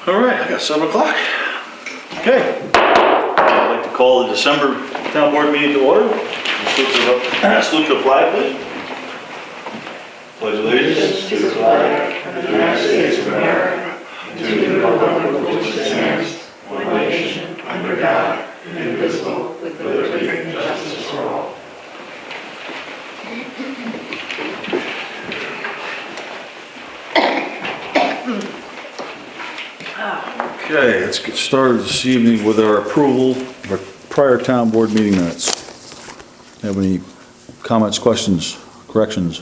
All right, I got 7 o'clock. Okay. I'd like to call the December town board meeting to order. Salute to the flag, please. Pledge allegiance to the flag of the United States of America, to the republic for which it stands, one nation, under God, indivisible, with liberty and justice for all. Okay, let's get started this evening with our approval of our prior town board meeting minutes. Have any comments, questions, corrections?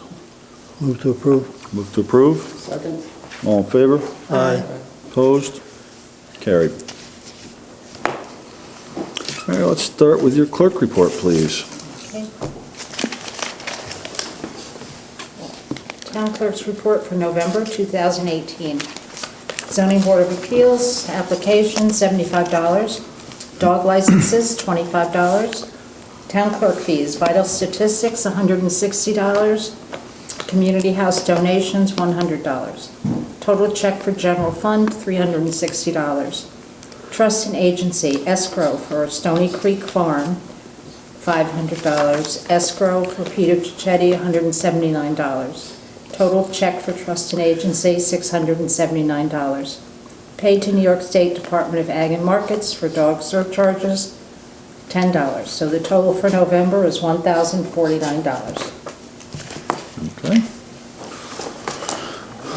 Move to approve. Move to approve. Second. All in favor? Aye. Opposed? Carried. All right, let's start with your clerk report, please. Okay. Town clerk's report for November 2018. Zoning Board of Appeals, application $75. Dog licenses, $25. Town clerk fees, vital statistics, $160. Community house donations, $100. Total check for general fund, $360. Trust and agency, escrow for Stony Creek Farm, $500. Escrow for Peter Cicchetti, $179. Total check for trust and agency, $679. Paid to New York State Department of Ag and Markets for dog surcharges, $10. So the total for November is $1,049. Okay.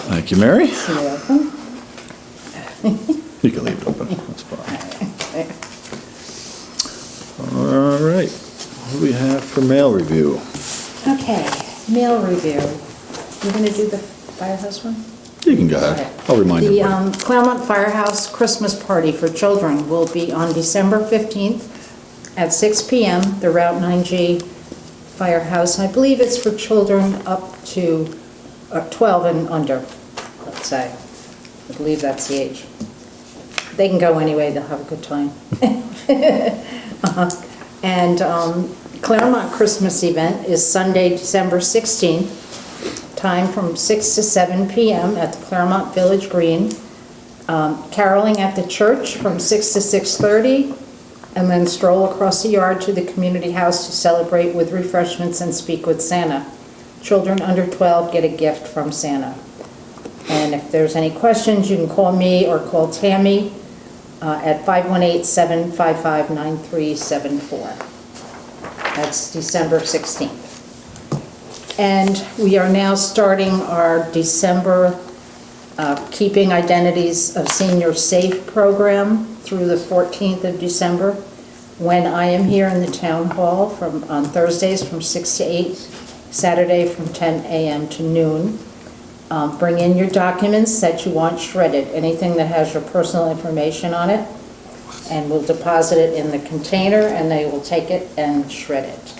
Thank you, Mary. You're welcome. You can leave it open, that's fine. All right, what do we have for mail review? Okay, mail review. You gonna do the firehouse one? You can go ahead, I'll remind you. The Clermont Firehouse Christmas Party for Children will be on December 15th at 6 p.m. The Route 9G Firehouse. I believe it's for children up to 12 and under, let's say. I believe that's the age. They can go anyway, they'll have a good time. And Clermont Christmas event is Sunday, December 16th. Time from 6 to 7 p.m. at the Clermont Village Green. Caroling at the church from 6 to 6:30, and then stroll across the yard to the community house to celebrate with refreshments and speak with Santa. Children under 12 get a gift from Santa. And if there's any questions, you can call me or call Tammy at 518-755-9374. That's December 16th. And we are now starting our December Keeping Identities of Seniors Safe program through the 14th of December, when I am here in the town hall on Thursdays from 6 to 8, Saturday from 10 a.m. to noon. Bring in your documents that you want shredded, anything that has your personal information on it, and we'll deposit it in the container, and they will take it and shred it.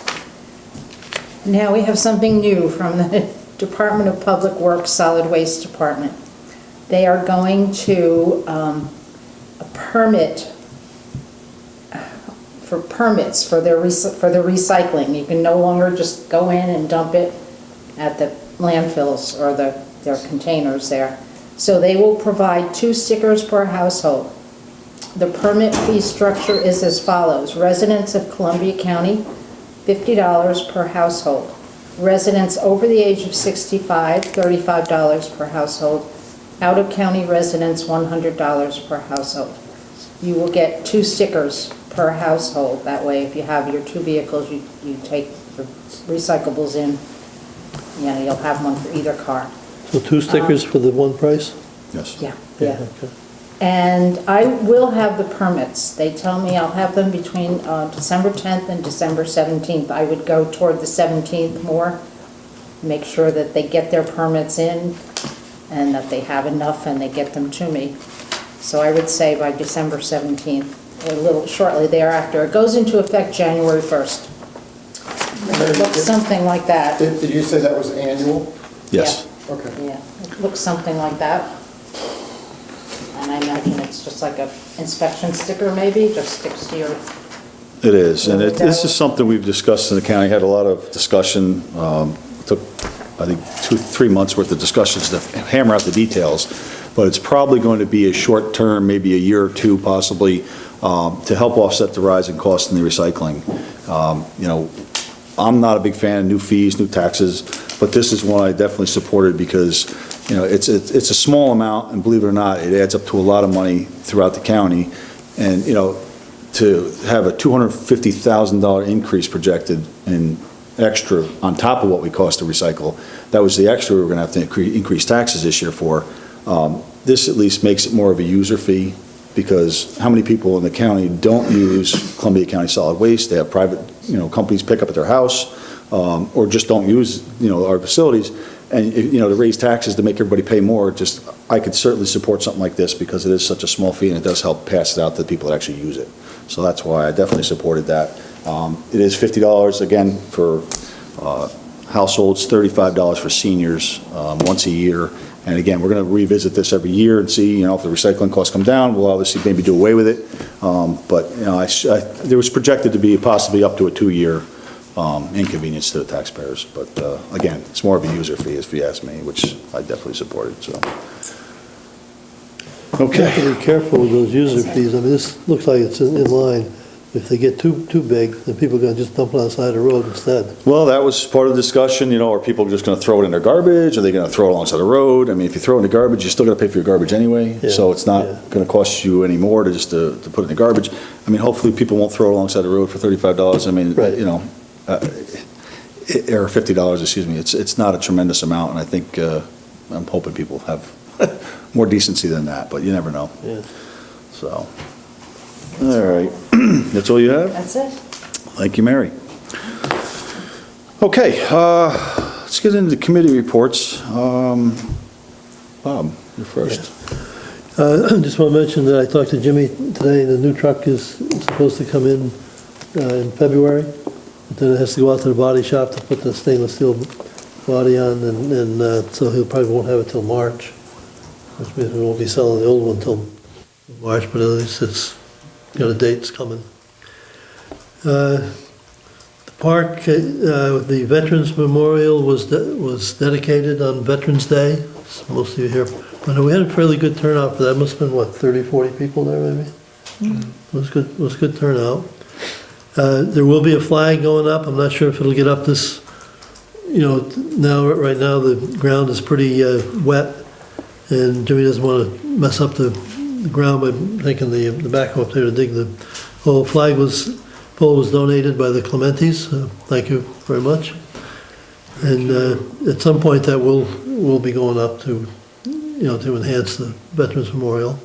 Now we have something new from the Department of Public Works Solid Waste Department. They are going to a permit for permits for the recycling. You can no longer just go in and dump it at the landfills or their containers there. So they will provide 2 stickers per household. The permit fee structure is as follows. Residents of Columbia County, $50 per household. Residents over the age of 65, $35 per household. Out-of-county residents, $100 per household. You will get 2 stickers per household. That way, if you have your 2 vehicles, you take the recyclables in. You know, you'll have one for either car. So 2 stickers for the one price? Yes. Yeah. Okay. And I will have the permits. They tell me I'll have them between December 10th and December 17th. I would go toward the 17th more, make sure that they get their permits in and that they have enough and they get them to me. So I would say by December 17th, or a little shortly thereafter. It goes into effect January 1st. It looks something like that. Did you say that was annual? Yes. Okay. Yeah, it looks something like that. And I imagine it's just like a inspection sticker maybe, just sticks to your... It is, and this is something we've discussed in the county, had a lot of discussion, took, I think, 2-3 months worth of discussions to hammer out the details. but it's probably going to be a short term, maybe a year or two possibly, to help offset the rising costs in the recycling. You know, I'm not a big fan of new fees, new taxes, but this is one I definitely supported because, you know, it's a small amount, and believe it or not, it adds up to a lot of money throughout the county. And, you know, to have a $250,000 increase projected in extra on top of what we cost to recycle, that was the extra we were gonna have to increase taxes this year for. This at least makes it more of a user fee, because how many people in the county don't use Columbia County Solid Waste? They have private, you know, companies pick up at their house, or just don't use, you know, our facilities. And, you know, to raise taxes to make everybody pay more, just, I could certainly support something like this because it is such a small fee and it does help pass it out to the people that actually use it. So that's why I definitely supported that. It is $50, again, for households, $35 for seniors, once a year. And again, we're going to revisit this every year and see, you know, if the recycling costs come down, we'll obviously maybe do away with it. But, you know, there was projected to be possibly up to a 2-year inconvenience to the taxpayers. But again, it's more of a user fee, if you ask me, which I definitely supported, so. You have Okay. to be careful with those user fees. I mean, this looks like it's in line. If they get too big, then people are gonna just dump it on the side of the road instead. Well, that was part of the discussion, you know, are people just going to throw it in their garbage? Are they going to throw it alongside the road? I mean, if you throw it in the garbage, you're still going to pay for your garbage anyway. Yeah, So it's not yeah. going to cost you any more to just to put it in the garbage. I mean, hopefully people won't throw it alongside the road for $35. I mean, Right. you know, or $50, excuse me. It's not a tremendous amount, and I think, I'm hoping people have more decency than that, but you never know. Yeah. So, all right. That's all you have? That's it. Thank you, Mary. Okay, let's get into the committee reports. Bob, you're first. I just want to mention that I talked to Jimmy today, and the new truck is supposed to come in February. But then it has to go out to the body shop to put the stainless steel body on, and so he probably won't have it till March, which means we won't be selling the old one till March, but at least it's, you know, the date's coming. The park, the Veterans Memorial was dedicated on Veterans Day. So most of you here, but we had a fairly good turnout for that. Must have been, what, 30, 40 people there maybe? It was good turnout. There will be a flag going up. I'm not sure if it'll get up this, you know, right now the ground is pretty wet, and Jimmy doesn't want to mess up the ground by taking the backhoe up there to dig the hole. Pole was donated by the Clementis. Thank you very much. And at some point that will be going up to, you know, to enhance the Veterans Memorial.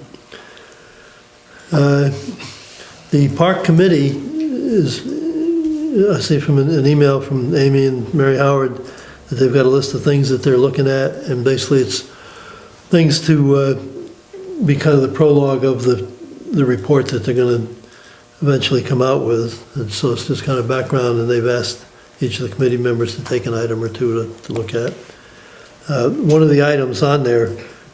The park committee is, I see from an email from Amy and Mary Howard that they've got a list of things that they're looking at, and basically it's things to be kind of the prologue of the report that they're going to eventually come out with. And so it's just kind of background, and they've asked each of the committee members to take an item or two to look at. One of the items on there,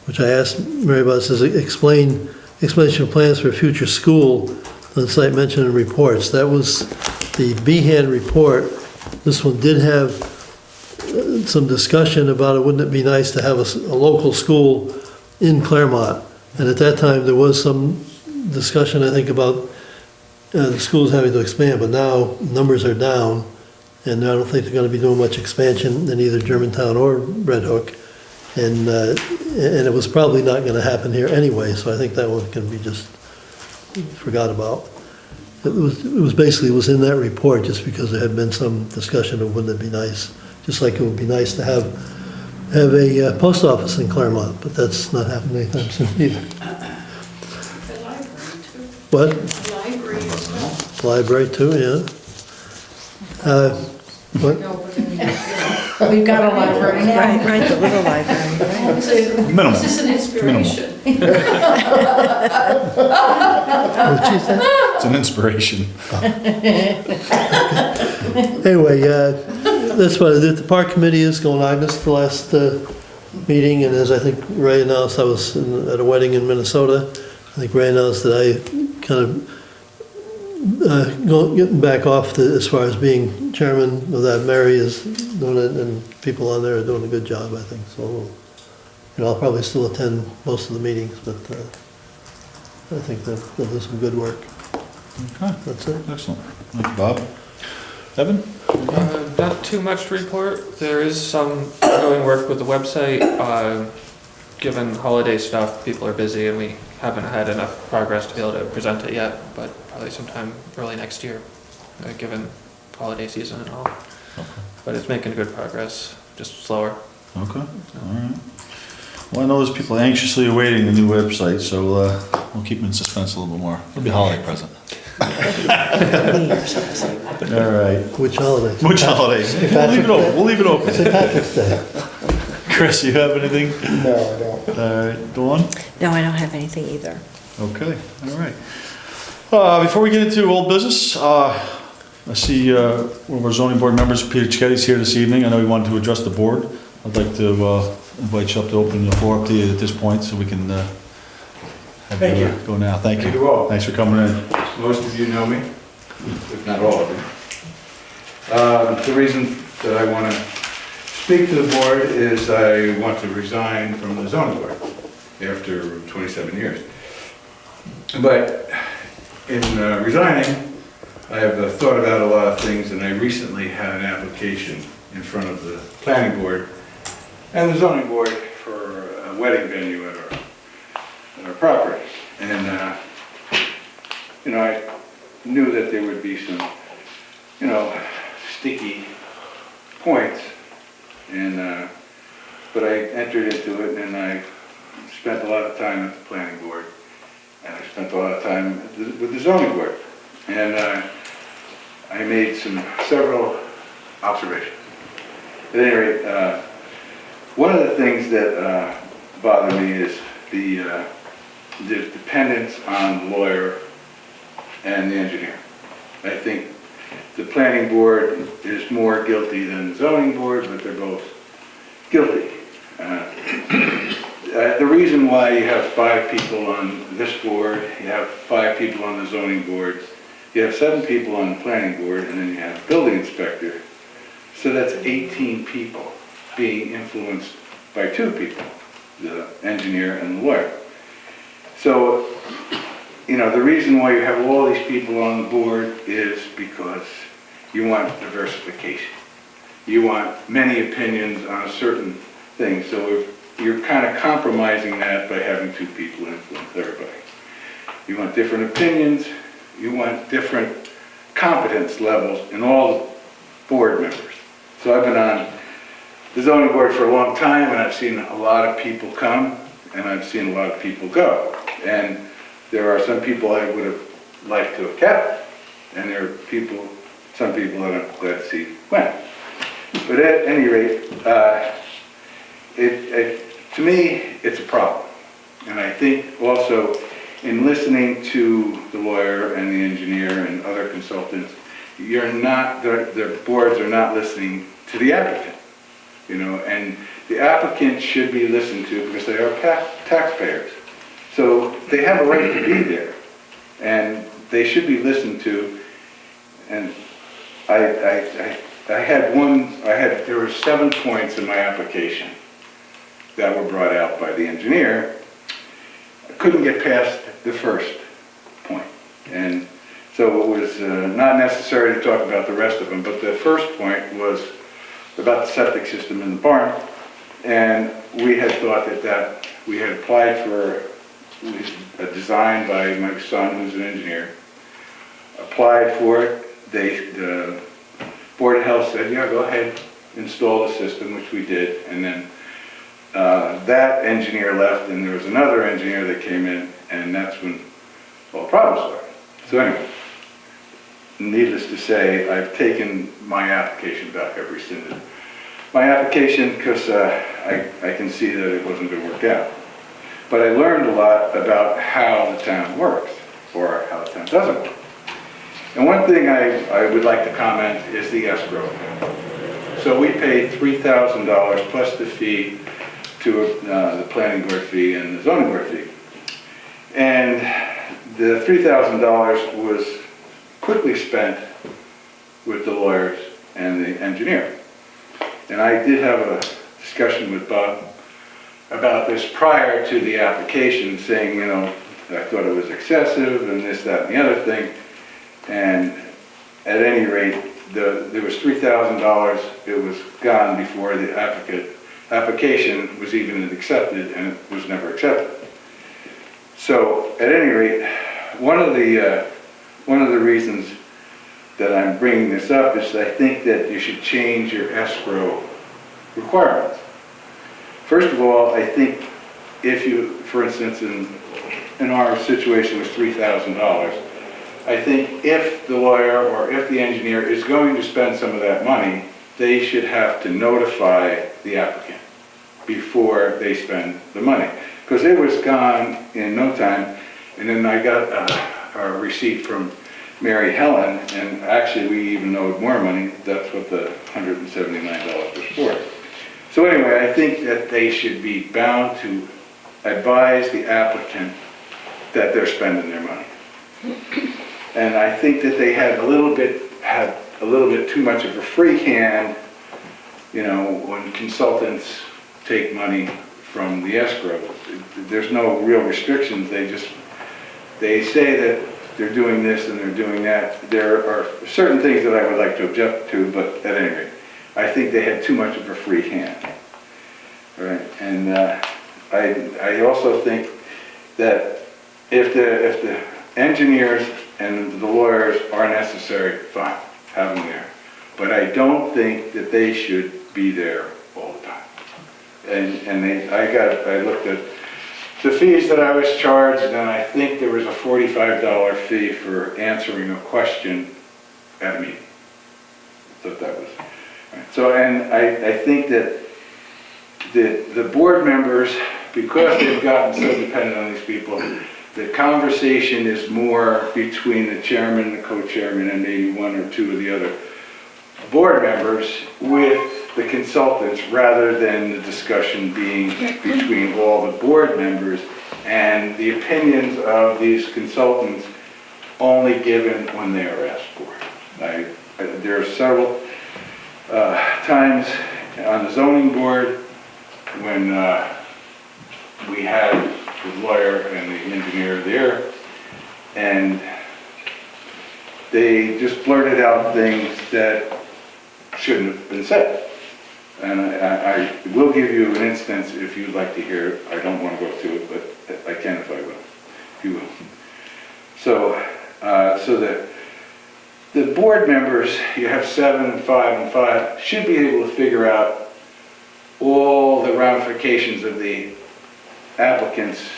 which I asked Mary about, says explanation of plans for a future school on site mentioned in reports. That was the Behan report. This one did have some discussion about it. Wouldn't it be nice to have a local school in Clermont? And at that time, there was some discussion, I think, about the schools having to expand, but now numbers are down, and I don't think they're going to be doing much expansion in either Germantown or Red Hook. And it was probably not going to happen here anyway, so I think that one can be just forgot about. It was basically in that report just because there had been some discussion of wouldn't it be nice, just like it would be nice to have a post office in Clermont, but that's not happening anytime soon either. The library too. What? The library as well. Library too, yeah. What? No, but I mean, you know, We've got a library now. Right, the little library, right. this is- Minimal. This is an inspiration. What'd she say? It's an inspiration. Anyway, that's what the park committee is going. I missed the last meeting, and as I think Ray announced, I was at a wedding in Minnesota. I think Ray announced that I kind of getting back off as far as being chairman of that. Mary is doing it, and people on there are doing a good job, I think. So we'll I'll probably still attend most of the meetings, but I think they'll do some good work. Okay, That's it. excellent. Thank you, Bob. Evan? Not too much to report. There is some ongoing work with the website. Given holiday stuff, people are busy and we haven't had enough progress to be able to present it yet, but probably sometime early next year, given holiday season and all. But it's making good progress, just slower. Okay, all right. Well, I know there's people anxiously awaiting the new website, so we'll keep them in suspense a little bit more. It'll be a holiday present. All right. Which holidays? Which holidays? We'll leave it open. We'll leave it open. St. Patrick's Day. Chris, you have anything? No, I don't. All right, Dawn? No, I don't have anything either. Okay, all right. Before we get into old business, I see one of our zoning board members, Peter Chicketti's here this evening. I know he wanted to address the board. I'd like to invite you up to open the floor up to you at this point so we can have Thank you you. go now. Thank you. Thank you all. Thanks for coming in. Most of you know me, if not all of you. The reason that I want to speak to the board is I want to resign from the zoning board after 27 years. But in resigning, I have thought about a lot of things, and I recently had an application in front of the planning board and the zoning board for a wedding venue at our property. And I knew that there would be some, sticky points, and but I entered into it, and I spent a lot of time at the planning board, and I spent a lot of time with the zoning board, and I made several observations. At any rate, one of the things that bother me is the dependence on the lawyer and the engineer. I think the planning board is more guilty than the zoning board, but they're both guilty. The reason why you have 5 people on this board, you have 5 people on the zoning board, you have 7 people on the planning board, and then you have a building inspector. So that's 18 people being influenced by 2 people, the engineer and the lawyer. So, the reason why you have all these people on the board is because you want diversification. You want many opinions on a certain thing. So you're kind of compromising that by having 2 people influence everybody. You want different opinions. You want different competence levels in all board members. So I've been on the zoning board for a long time, and I've seen a lot of people come, and I've seen a lot of people go. And there are some people I would have liked to have kept, and there are some people that I'm glad to see went. But at any rate, to me, it's a problem. And I think also in listening to the lawyer and the engineer and other consultants, the boards are not listening to the applicant. And the applicant should be listened to because they are taxpayers. So they have a right to be there, and they should be listened to. And there were 7 points in my application that were brought out by the engineer. I couldn't get past the first point. And so it was not necessary to talk about the rest of them, but the first point was about the septic system in the barn. And we had thought that we had applied for a design by my son, who's an engineer, applied for it. The Board of Health said, yeah, go ahead, install the system, which we did. And then that engineer left, and there was another engineer that came in, and that's when all the problems started. So anyway, needless to say, I've taken my application back. I've rescinded my application because I can see that it wasn't going to work out. But I learned a lot about how the town works, or how the town doesn't work. And one thing I would like to comment is the escrow. So we paid $3,000 plus the fee to the planning board fee and the zoning board fee. And the $3,000 was quickly spent with the lawyers and the engineer. And I did have a discussion with Bob about this prior to the application, saying, you know, I thought it was excessive and this, that, and the other thing. And at any rate, there was $3,000, it was gone before the application was even accepted, and it was never accepted. So, at any rate, one of the reasons that I'm bringing this up is I think that you should change your escrow requirements. First of all, I think if you, for instance, in our situation was $3,000, I think if the lawyer or if the engineer is going to spend some of that money, they should have to notify the applicant before they spend the money. Because it was gone in no time, and then I got a receipt from Mary Helen, and actually we even owed more money. That's what the $179 was for. So anyway, I think that they should be bound to advise the applicant that they're spending their money. And I think that they had a little bit too much of a free hand, you know, when consultants take money from the escrow. There's no real restrictions. They say that they're doing this and they're doing that. There are certain things that I would like to object to, but at any rate, I think they had too much of a free hand. All right, and I also think that if the engineers and the lawyers are necessary, fine, have them there. But I don't think that they should be there all the time. I looked at the fees that I was charged, and I think there was a $45 fee for answering a question at a meeting. So that was, right. So, and I think that the board members, because they've gotten so dependent on these people, the conversation is more between the chairman, the co-chairman, and maybe one or two of the other board members with the consultants, rather than the discussion being between all the board members and the opinions of these consultants only given when they are asked for. There are several times on the zoning board when we had the lawyer and the engineer there, and they just blurted out things that shouldn't have been said. And I will give you an instance if you'd like to hear it. I don't want to go through it, but I can if I will, if you will. So, the board members, you have 7 and 5 and 5, should be able to figure out all the ramifications of the applicant's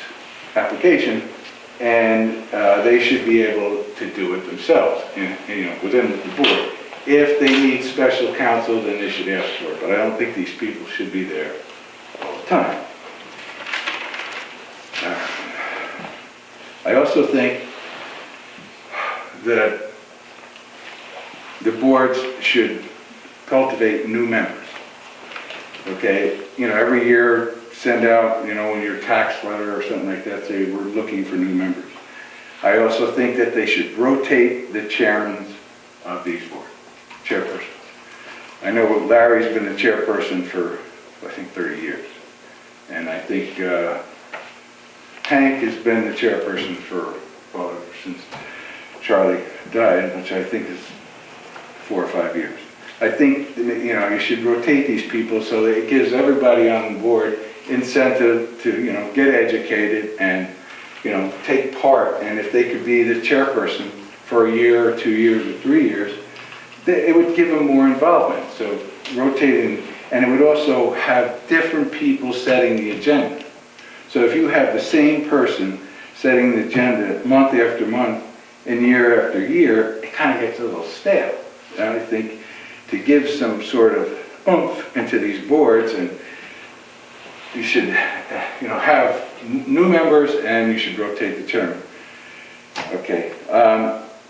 application, and they should be able to do it themselves, within the board. If they need special counsel, then they should ask for it, but I don't think these people should be there all the time. I also think that the boards should cultivate new members. Okay, every year send out, in your tax letter or something like that, say we're looking for new members. I also think that they should rotate the chairmen of these boards, chairpersons. I know Larry's been the chairperson for, I think, 30 years. And I think Hank has been the chairperson for, well, since Charlie died, which I think is 4 or 5 years. I think, you should rotate these people so that it gives everybody on the board incentive to, get educated and, take part. And if they could be the chairperson for a year or 2 years or 3 years, it would give them more involvement. So rotating, and it would also have different people setting the agenda. So if you have the same person setting the agenda month after month and year after year, it kind of gets a little stale. And I think to give some sort of oomph into these boards, and you should, have new members, and you should rotate the chairman. Okay.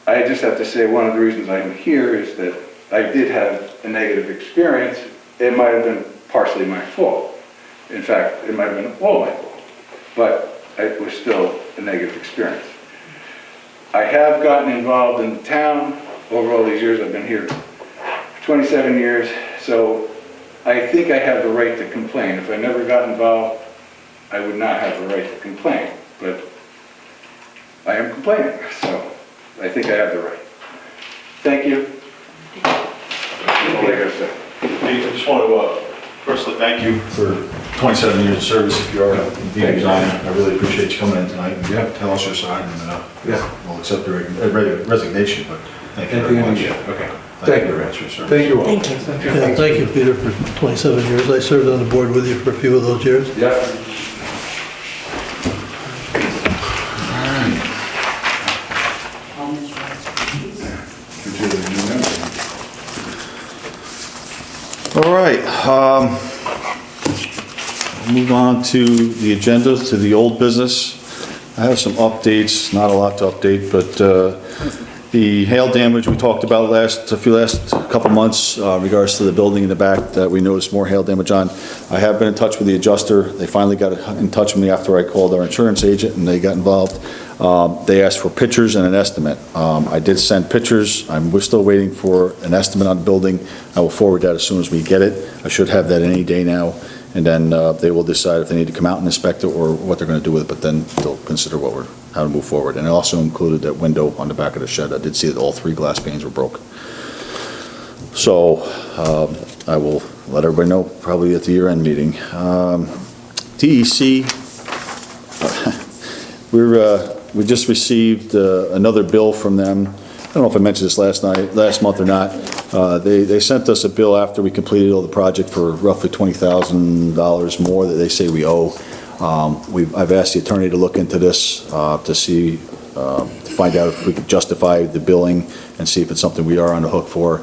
I just have to say one of the reasons I'm here is that I did have a negative experience. It might have been partially my fault. In fact, it might have been all my fault, but it was still a negative experience. I have gotten involved in the town over all these years. I've been here 27 years, so I think I have the right to complain. If I never got involved, I would not have the right to complain, but I am complaining, so I think I have the right. Thank you. That's all I gotta say. I just want to personally thank you for 27 years of service. If you are being resigned, I really appreciate you coming in tonight. Yeah, tell us your side, and we'll accept your resignation, but thank you very much. Okay. Thank you very much for your service. Thank you all. Thank you. Yeah, thank you, Peter, for 27 years. I served on the board with you for a few of those years. Yeah. All right, move on to the agenda, to the old business. I have some updates, not a lot to update, but the hail damage we talked about last couple months, regards to the building in the back that we noticed more hail damage on. I have been in touch with the adjuster. They finally got in touch with me after I called our insurance agent and they got involved. They asked for pictures and an estimate. I did send pictures. We're still waiting for an estimate on the building. I will forward that as soon as we get it. I should have that any day now. And then they will decide if they need to come out and inspect it or what they're going to do with it, but then they'll consider how to move forward. And I also included that window on the back of the shed. I did see that all 3 glass panes were broke. So I will let everybody know probably at the year-end meeting. DEC, we just received another bill from them. I don't know if I mentioned this last month or not. They sent us a bill after we completed all the project for roughly $20,000 more that they say we owe. I've asked the attorney to look into this to see, to find out if we could justify the billing and see if it's something we are on the hook for.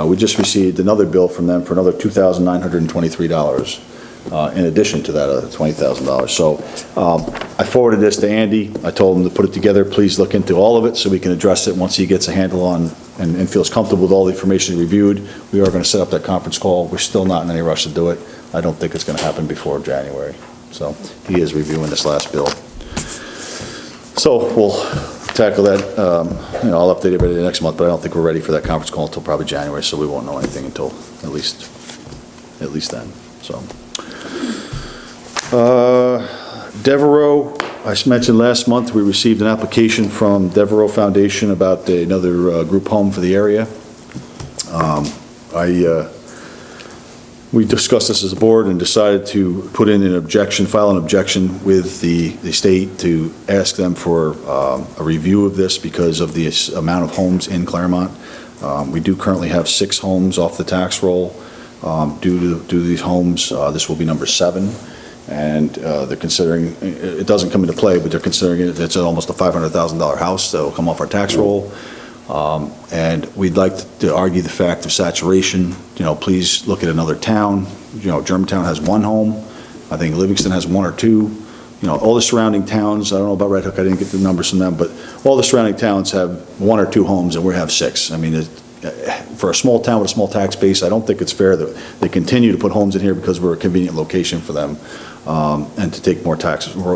We just received another bill from them for another $2,923 in addition to that $20,000. So I forwarded this to Andy. I told him to put it together. Please look into all of it so we can address it once he gets a handle on and feels comfortable with all the information he reviewed. We are going to set up that conference call. We're still not in any rush to do it. I don't think it's going to happen before January. So he is reviewing this last bill. So we'll tackle that. I'll update everybody next month, but I don't think we're ready for that conference call until probably January, so we won't know anything until at least then. So Devereaux, I mentioned last month we received an application from Devereaux Foundation about another group home for the area. We discussed this as a board and decided to put in an objection, file an objection with the state to ask them for a review of this because of the amount of homes in Clermont. We do currently have 6 homes off the tax roll. Due to these homes, this will be number 7. And they're considering, it doesn't come into play, but they're considering it's almost a $500,000 house that will come off our tax roll. And we'd like to argue the fact of saturation. Please look at another town. Germantown has 1 home. I think Livingston has 1 or 2. All the surrounding towns, I don't know about Red Hook, I didn't get the numbers from them, but all the surrounding towns have 1 or 2 homes and we have 6. I mean, for a small town with a small tax base, I don't think it's fair that they continue to put homes in here because we're a convenient location for them, and to take more taxes, more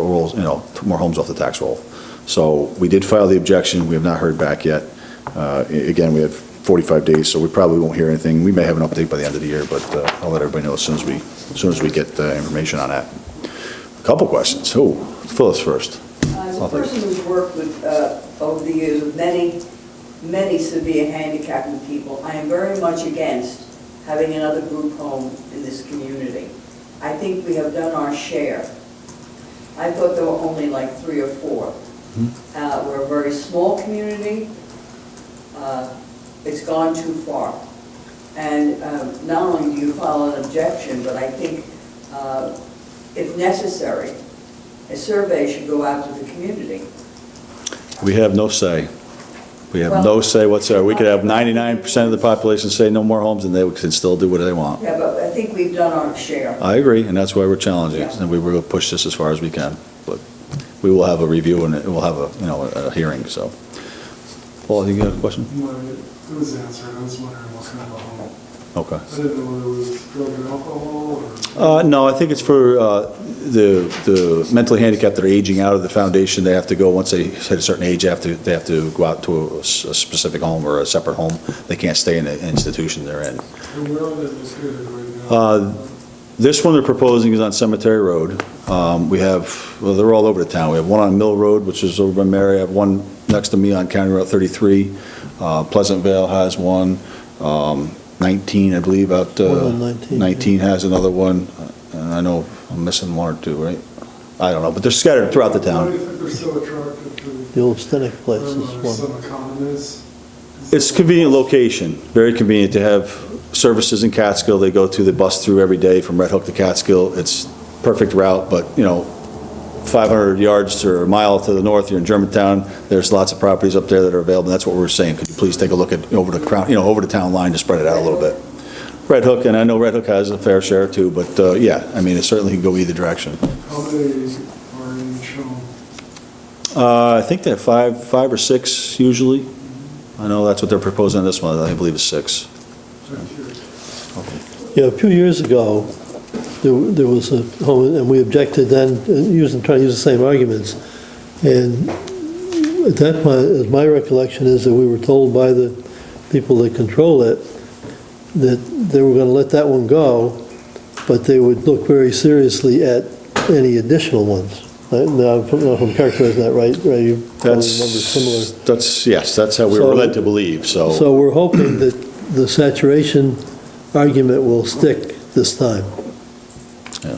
homes off the tax roll. So we did file the objection. We have not heard back yet. Again, we have 45 days, so we probably won't hear anything. We may have an update by the end of the year, but I'll let everybody know as soon as we get information on that. A couple questions. Phyllis first. As a person who's worked with, over the years with many severe handicapping people, I am very much against having another group home in this community. I think we have done our share. I thought there were only like 3 or 4. We're a very small community. It's gone too far. And not only do you file an objection, but I think if necessary, a survey should go out to the community. We have no say. We have no say whatsoever. We could have 99% of the population say no more homes and they can still do what they want. Yeah, but I think we've done our share. I agree, and that's why we're challenging it, and we will push this as far as we can. But we will have a review and we'll have a hearing, so. Paul, you got a question? No, it was answered. I was wondering what kind of a home. Okay. I didn't know whether it was drug and alcohol or... No, I think it's for the mentally handicapped that are aging out of the foundation. They have to go, once they hit a certain age, they have to go out to a specific home or a separate home. They can't stay in the institution they're in. And where are they located right now? This one they're proposing is on Cemetery Road. We have, well, they're all over the town. We have one on Mill Road, which is over by Mary. I have one next to me on County Route 33. Pleasant Vale has one. 19, I believe, out, One on 19. 19 has another one. And I know I'm missing one or two, right? I don't know, but they're scattered throughout the Why do town. you think they're so attracted to The old Stenick place is Clermont or one. Summit Common is? It's convenient location, very convenient to have services in Catskill. They go to the bus through every day from Red Hook to Catskill. It's perfect route, but, 500 yards or a mile to the north, you're in Germantown. There's lots of properties up there that are available. That's what we're saying. Could you please take a look at, over the crown, over the town line to spread it out a little bit. Red Hook, and I know Red Hook has a fair share too, but, yeah, I mean, it certainly can go either direction. How many are in each home? I think they have five or six usually. I know that's what they're proposing in this one. I believe it's 6. Thank you. Yeah, a few years ago, there was a home, and we objected then, trying to use the same arguments. And at that point, my recollection is that we were told by the people that control it that they were going to let that one go, but they would look very seriously at any additional ones. Now, if I'm characterizing that right, you probably remember similar. Yes, that's how we were led to believe, so. So we're hoping that the saturation argument will stick this time. Yeah.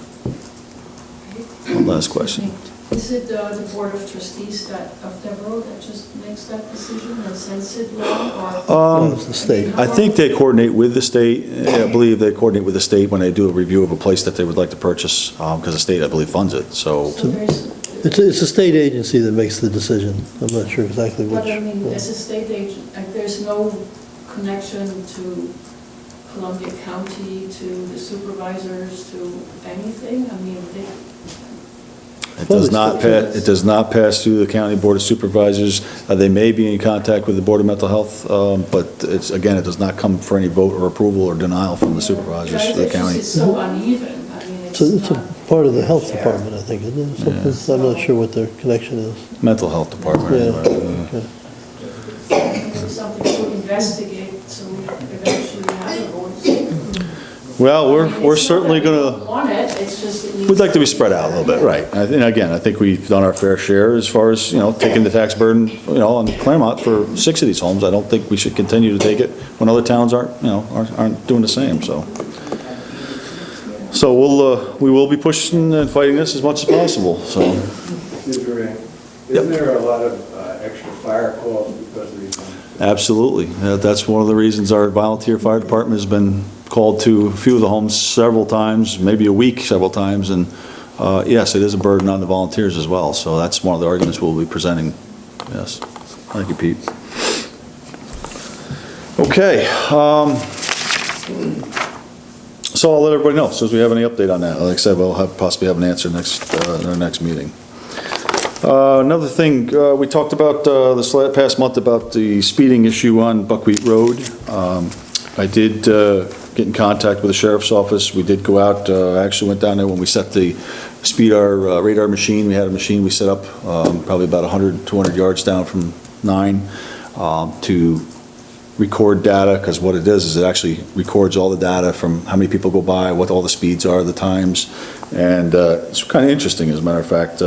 One last question. Is it the Board of Trustees of Devereux that just makes that decision and sends it along, or? It's the state. I think they coordinate with the state. I believe they coordinate with the state when they do a review of a place that they would like to purchase, because the state, I believe, funds it, so. So there's, It's a state agency that makes the decision. I'm not sure exactly which. but I mean, as a state agent, like, there's no connection to Columbia County, to the supervisors, to anything? I mean, It does not pass through the county board of supervisors. They may be in contact with the board of mental health, but it does not come for any vote or approval or denial from the supervisors of the county. It's so uneven. I mean, It's a not. part of the health department, I think, isn't it? I'm not sure what their connection is. Mental health department, Yeah. anyway. Okay. There's something to investigate, so we eventually have a voice. Well, I mean, we're it's not certainly that we gonna. don't want it, it's just it needs. We'd like to be spread out a little bit, right. And again, I think we've done our fair share as far as, taking the tax burden, on Clermont for 6 of these homes. I don't think we should continue to take it when other towns aren't doing the same, so. So we will be pushing and fighting this as much as possible, so. Isn't there a lot of extra fire calls because of these things? Absolutely. That's one of the reasons our volunteer fire department has been called to a few of the homes several times, maybe a week several times, and yes, it is a burden on the volunteers as well, so that's one of the arguments we'll be presenting, yes. Thank you, Pete. Okay, so I'll let everybody know, as soon as we have any update on that. Like I said, we'll possibly have an answer in our next meeting. Another thing, we talked about this past month about the speeding issue on Buckwheat Road. I did get in contact with the sheriff's office. We did go out, I actually went down there when we set the radar machine. We had a machine we set up probably about 100, 200 yards down from 9 to record data, because what it does is it actually records all the data from how many people go by, what all the speeds are, the times, and it's kind of interesting, as a matter of fact.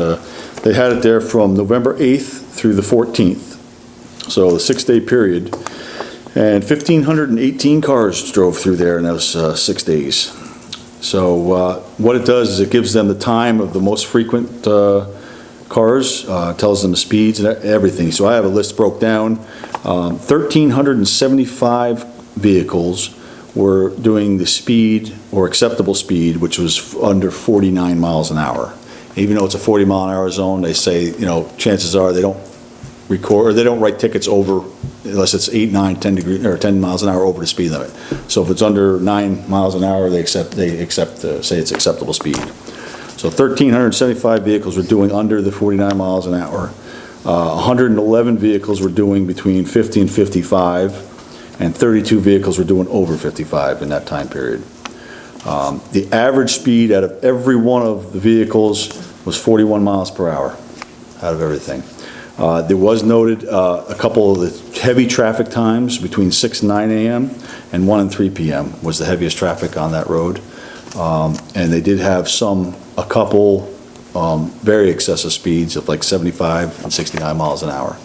They had it there from November 8th through the 14th, so the 6-day period, and 1,518 cars drove through there in those 6 days. So what it does is it gives them the time of the most frequent cars, tells them the speeds and everything. So I have a list broke down. 1,375 vehicles were doing the speed or acceptable speed, which was under 49 miles an hour. Even though it's a 40-mile-an-hour zone, they say, chances are they don't record, or they don't write tickets over, unless it's 8, 9, 10 degrees, or 10 miles an hour over the speed limit. So if it's under 9 miles an hour, they say it's acceptable speed. So 1,375 vehicles were doing under the 49 miles an hour. 111 vehicles were doing between 50 and 55, and 32 vehicles were doing over 55 in that time period. The average speed out of every one of the vehicles was 41 miles per hour out of everything. There was noted a couple of the heavy traffic times between 6 and 9 a.m. and 1 and 3 p.m. was the heaviest traffic on that road. And they did have a couple very excessive speeds of like 75 and 69 miles an hour.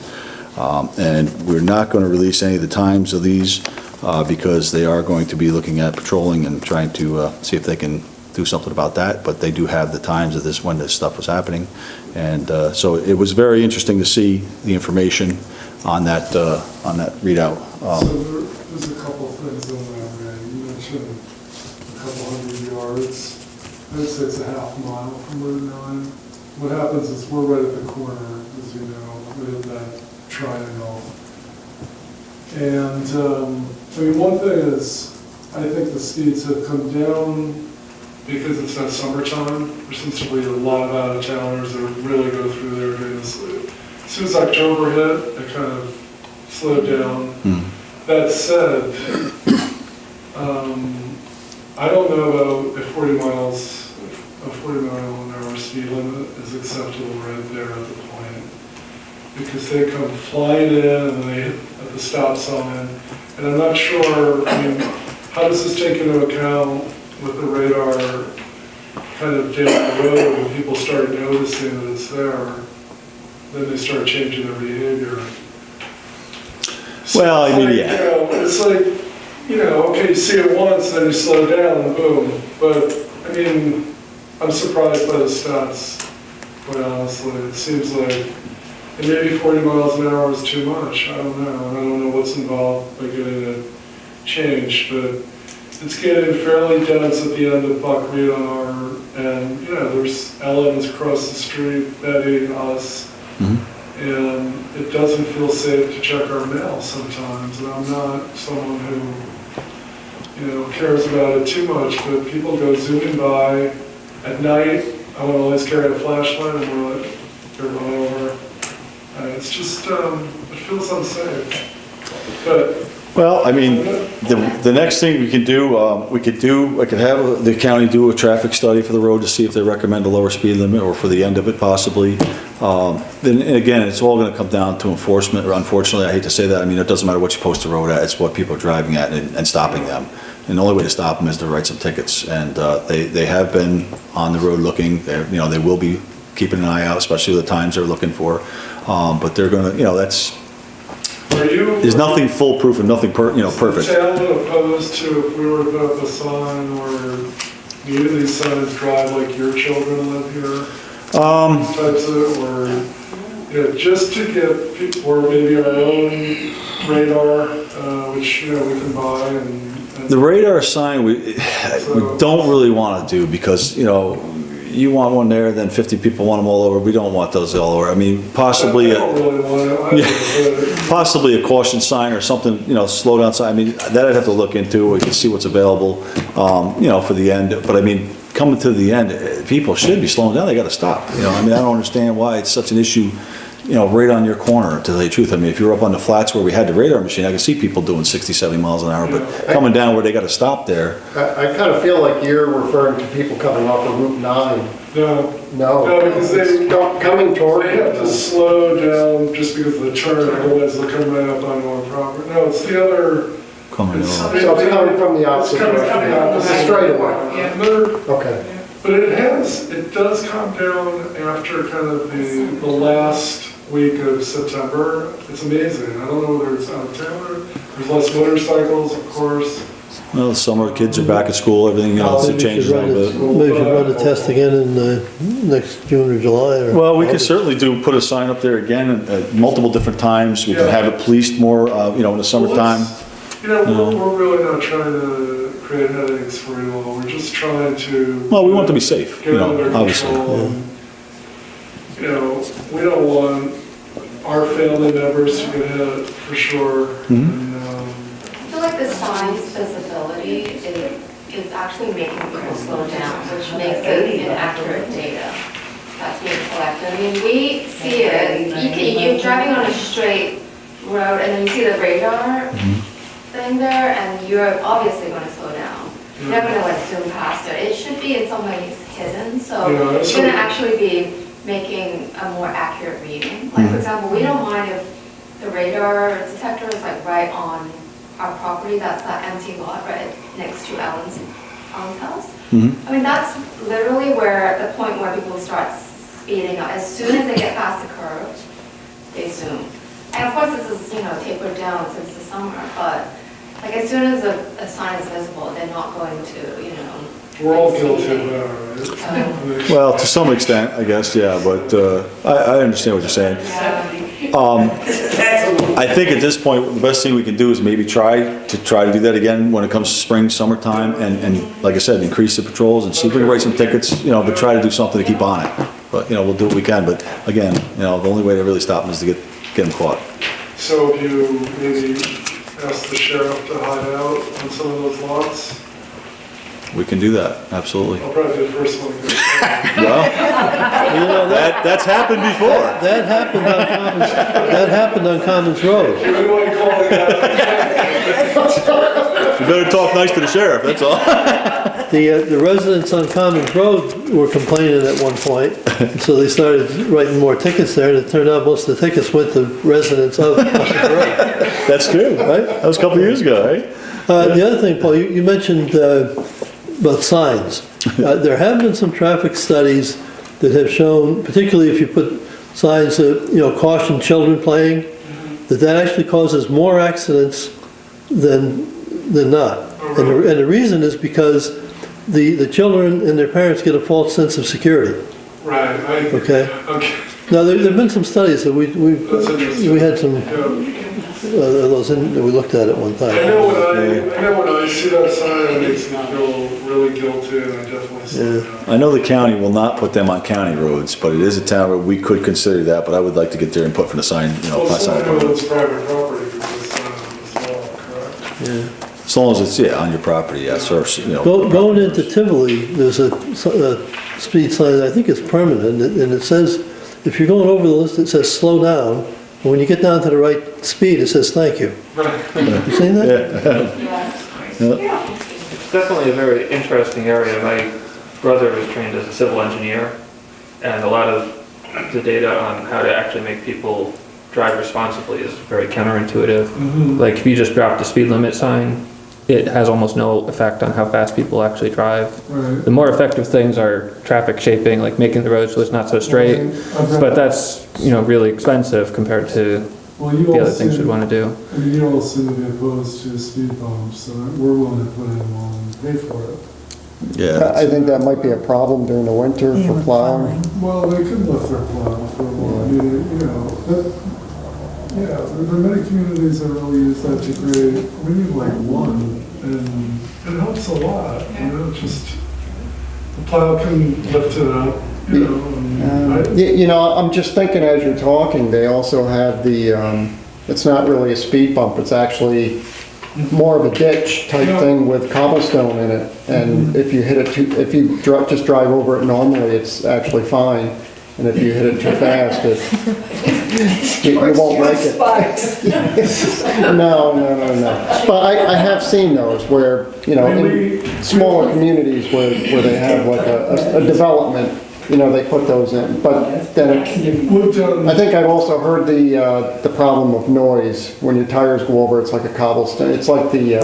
And we're not going to release any of the times of these because they are going to be looking at patrolling and trying to see if they can do something about that, but they do have the times of this, when this stuff was happening. And so it was very interesting to see the information on that readout. So there's a couple of things on that, Ray. You mentioned a couple hundred yards. I'd say it's a half mile from Route 9. What happens is we're right at the corner, as you know, with that triangle. And, I mean, one thing is, I think the speeds have come down because it's not summertime. There seems to be a lot of out-of-towners that really go through there during this. As soon as October hit, it kind of slowed down. That said, I don't know about a 40 mile an hour speed limit is acceptable right there at the point. Because they come flying in and they hit at the stop sign. And I'm not sure, I mean, how does this take into account with the radar kind of down the road when people start noticing that it's there? Then they start changing their behavior. Well, I mean, yeah. You know, it's like, you know, okay, you see it once, then you slow down and boom. But, I mean, I'm surprised by the stats, quite honestly. It seems like, and maybe 40 miles an hour is too much. I don't know. And I don't know what's involved by getting it changed, but it's getting fairly dense at the end of Buckwheat on our, and, you know, there's Ellen's across the street, Betty, us. And it doesn't feel safe to check our mail sometimes, and I'm not someone who, you know, cares about it too much, but people go zooming by at night. I want to always carry a flashlight, and we're like, they're run over. It's just, it feels unsafe. But well, I mean, the next thing we can do, I could have the county do a traffic study for the road to see if they recommend a lower speed limit, or for the end of it possibly. Then again, it's all gonna come down to enforcement, or unfortunately, I hate to say that, I mean, it doesn't matter what you post the road at, it's what people are driving at and stopping them. And the only way to stop them is to write some tickets, and they have been on the road looking, you know, they will be keeping an eye out, especially the times they're looking for. But they're gonna, you know, there's nothing foolproof and nothing perfect. Is the town opposed to if we were to put up a sign or either these signs drive like your children live here? Types of, or, you know, just to get people, or maybe our own radar, which, you know, we can buy and. The radar sign, we don't really want to do, because, you know, you want one there, then 50 people want them all over. We don't want those all over. I mean, possibly, I don't really want it. possibly a caution sign or something, you know, slow down sign. I mean, that I'd have to look into. We can see what's available, you know, for the end. But I mean, coming to the end, people should be slowing down. They got to stop. You know, I mean, I don't understand why it's such an issue, you know, right on your corner, to tell you the truth. I mean, if you're up on the flats where we had the radar machine, I could see people doing 60, 70 miles an hour, but coming down where they got to stop there. I kind of feel like you're referring to people coming off of Route 9. No, because they coming toward. They have to slow down just because of the turn, otherwise they'll come right up on our property. No, it's the other. Coming it's- over. So it's coming from the opposite It's coming from the direction. opposite. Straight away. Yeah. Okay. But it does calm down after kind of the last week of September. It's amazing. I don't know whether it's out of town or there's less motorcycles, of course. Well, summer kids are back at school, everything, you know, it Maybe changes a little bit. Maybe we should run the test again in next June or July, or. Well, we could certainly put a sign up there again at multiple different times. We can have it policed more, you know, in the summertime. You know, we're really not trying to create headaches for you all. We're just trying to. Well, we want to be safe, Get you know, under obviously. control. And, you know, we don't want our family members to get hit, for sure. And, I feel like the sign's visibility is actually making people slow down, which makes it inaccurate data that's being collected. I mean, we see it, you're driving on a straight road and then you see the radar thing there and you're obviously going to slow down. You're not going to like zoom past it. It should be in some ways hidden, so it's going to actually be making a more accurate reading. Like for example, we don't mind if the radar detector is like right on our property, that's that empty lot right next to Ellen's townhouse. Mhm. I mean, that's literally where, the point where people start speeding up. As soon as they get past the curve, they zoom. And of course, this is, tapered down since the summer, but like as soon as a sign is visible, they're not going to, We're all like, guilty speeding. of that, right? Well, to some extent, I guess, yeah, but I understand what you're saying. I think at this point, the best thing we can do is maybe try to do that again when it comes to spring, summertime, and like I said, increase the patrols and see if we can write some tickets, but try to do something to keep on it. But, we'll do what we can, but again, the only way to really stop them is to get them caught. So if you maybe ask the sheriff to hide out on some of those lots, We can do that, absolutely. I'll probably be the first one to go. Well, that's happened before. That happened on Commons Road. Everyone call it You better talk nice to the sheriff, that's all. The residents on Commons Road were complaining at one point, so they started writing more tickets there, and it turned out most of the tickets went to residents of Commons Road. That's true, right? That was a couple of years ago, right? The other thing, Paul, you mentioned about signs. There have been some traffic studies that have shown, particularly if you put signs that, caution children playing, that actually causes more accidents than not. And the reason is because the children and their parents get a false sense of security. Right, Okay? okay. Now, there've been some studies that That's interesting. we had some, Yeah. those that we looked at one time. I know when I see that sign, it makes me feel really guilty, and I definitely see that. I know the county will not put them on county roads, but it is a town where we could consider that, but I would like to get their input from the sign, Well, sign some of department. it's private property, because as well, correct? Yeah. As long as it's, on your property, yes, or, Going into Tivoli, there's a speed sign, I think it's permanent, and it says, if you're going over the list, it says slow down, and when you get down to the right speed, it says thank you. You seen that? It's definitely a very interesting area. My brother was trained as a civil engineer, and a lot of the data on how to actually make people drive responsibly is very counterintuitive. Like if you just drop the speed limit sign, it has almost no effect on how fast people actually drive. Right. The more effective things are traffic shaping, like making the road so it's not so straight, but that's, really expensive compared to the other things we'd want to do. I mean, you all seem to be opposed to speed bumps, so we're willing to put in one and pay for it. Yeah. I think that might be a problem during the winter for plowing. Well, they could lift their plow for a while, I mean, there are many communities that really use that to grade. We need like one, and it helps a lot, just, the plow can lift it up, I'm just thinking as you're talking, they also have it's not really a speed bump, it's actually more of a ditch type thing with cobblestone in it. And if you hit it if you just drive over it normally, it's actually fine. And if you hit it too fast, you won't like it. No. But I have seen those where, in smaller communities where they have like a development, they put those in. But then I think I've also heard the problem of noise. When your tires go over, it's like a cobblestone. It's like in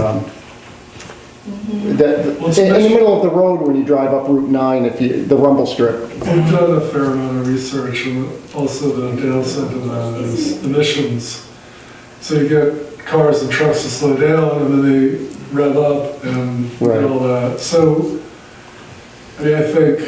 the middle of the road when you drive up Route 9, the rumble strip. We've done a fair amount of research, and also the downside to that is emissions. So you get cars and trucks to slow down, and then they rev up and all that. So, I mean, I think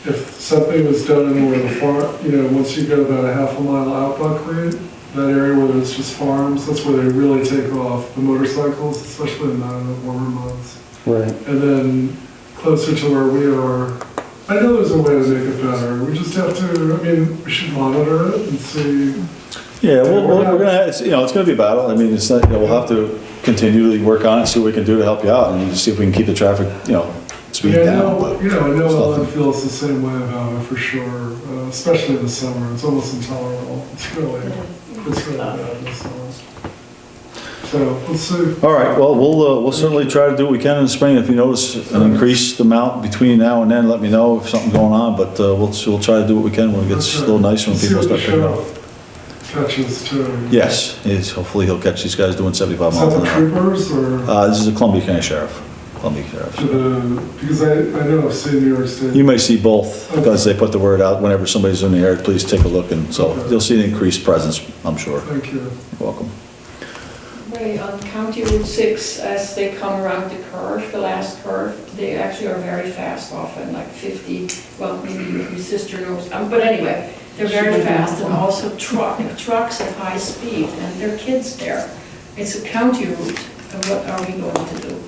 if something was done in more of the farm, once you get about a half a mile out Buckley, that area where it's just farms, that's where they really take off, the motorcycles, especially in the warmer months. Right. And then closer to where we are, I know there's a way to make it better. We just have to, we should monitor it and see. Yeah, we're gonna, it's gonna be a battle. I mean, it's not, we'll have to continually work on it, see what we can do to help you out, and see if we can keep the traffic, speed down. I know Ellen feels the same way about it for sure, especially in the summer. It's almost intolerable. It's really bad in the summer. So, let's see. All right, well, we'll certainly try to do what we can in the spring. If you notice an increased amount between now and then, let me know if something's going on, but we'll try to do what we can when it gets a little nicer and people start picking up. Catches too. Yes, hopefully he'll catch these guys doing 75 Is miles that an the hour. troopers or? This is the Columbia County Sheriff. Columbia Sheriff's. Because I know I've seen New York State. You may see both, because they put the word out whenever somebody's in the area, please take a look, and so you'll see an increased presence, I'm sure. Thank you. You're welcome. Ray, on County Route 6, as they come around the curve, the last curve, they actually are very fast often, like 50, well, maybe your sister knows, but anyway, they're very fast, and also trucks at high speed, and there are kids there. It's a county route, and what are we going to do?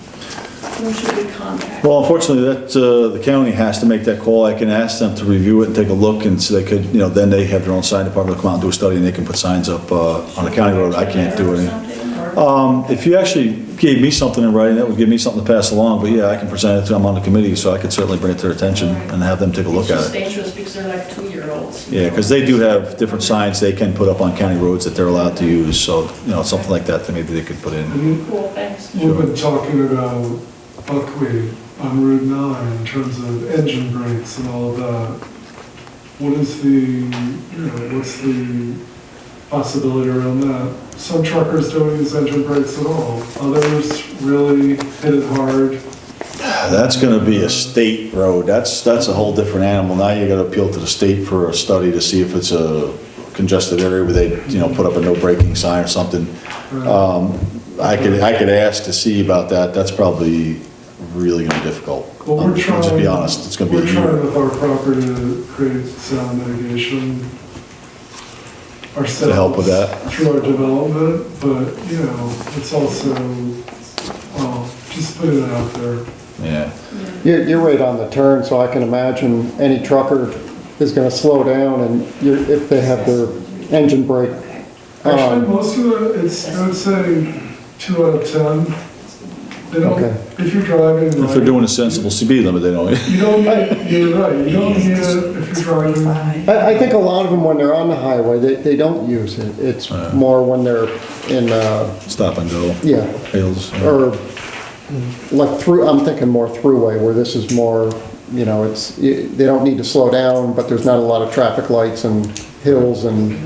Who should we contact? Well, unfortunately, the county has to make that call. I can ask them to review it and take a look, and so they could, then they have their own sign department to come out and do a study, and they can put signs up on the county road. I can't do anything. If you actually gave me something in writing, that would give me something to pass along, but yeah, I can present it to them on the committee, so I could certainly bring it to their attention and have them take a look It's at just it. dangerous because they're like 2-year-olds. Yeah, because they do have different signs they can put up on county roads that they're allowed to use, so, something like that maybe they could put in. Cool, thanks. We've been talking about buckwheat on Route 9 in terms of engine brakes and all of that. What is what's the possibility around that? Some truckers don't use engine brakes at all. Others really hit it hard. That's gonna be a state road, that's a whole different animal. Now you gotta appeal to the state for a study to see if it's a congested area where they, put up a no braking sign or something. I could ask to see about that, that's probably really gonna be difficult. Well, I'll just be honest, it's gonna be a We're trying year. with our property to create sound mitigation ourselves. To help with that? Through our development, but, it's also, just putting it out there. Yeah. You're right on the turn, so I can imagine any trucker is gonna slow down, and if they have their engine brake Actually, on. most of it, I would say 2 out of 10. They don't, Okay. if you're driving. If they're doing a sensible speed limit, they don't. You don't need, you're right, you don't need it if you're driving. I think a lot of them, when they're on the highway, they don't use it. It's more when they're in, Stop and go. yeah, Hills. or like through, I'm thinking more throughway, where this is more, they don't need to slow down, but there's not a lot of traffic lights and hills, and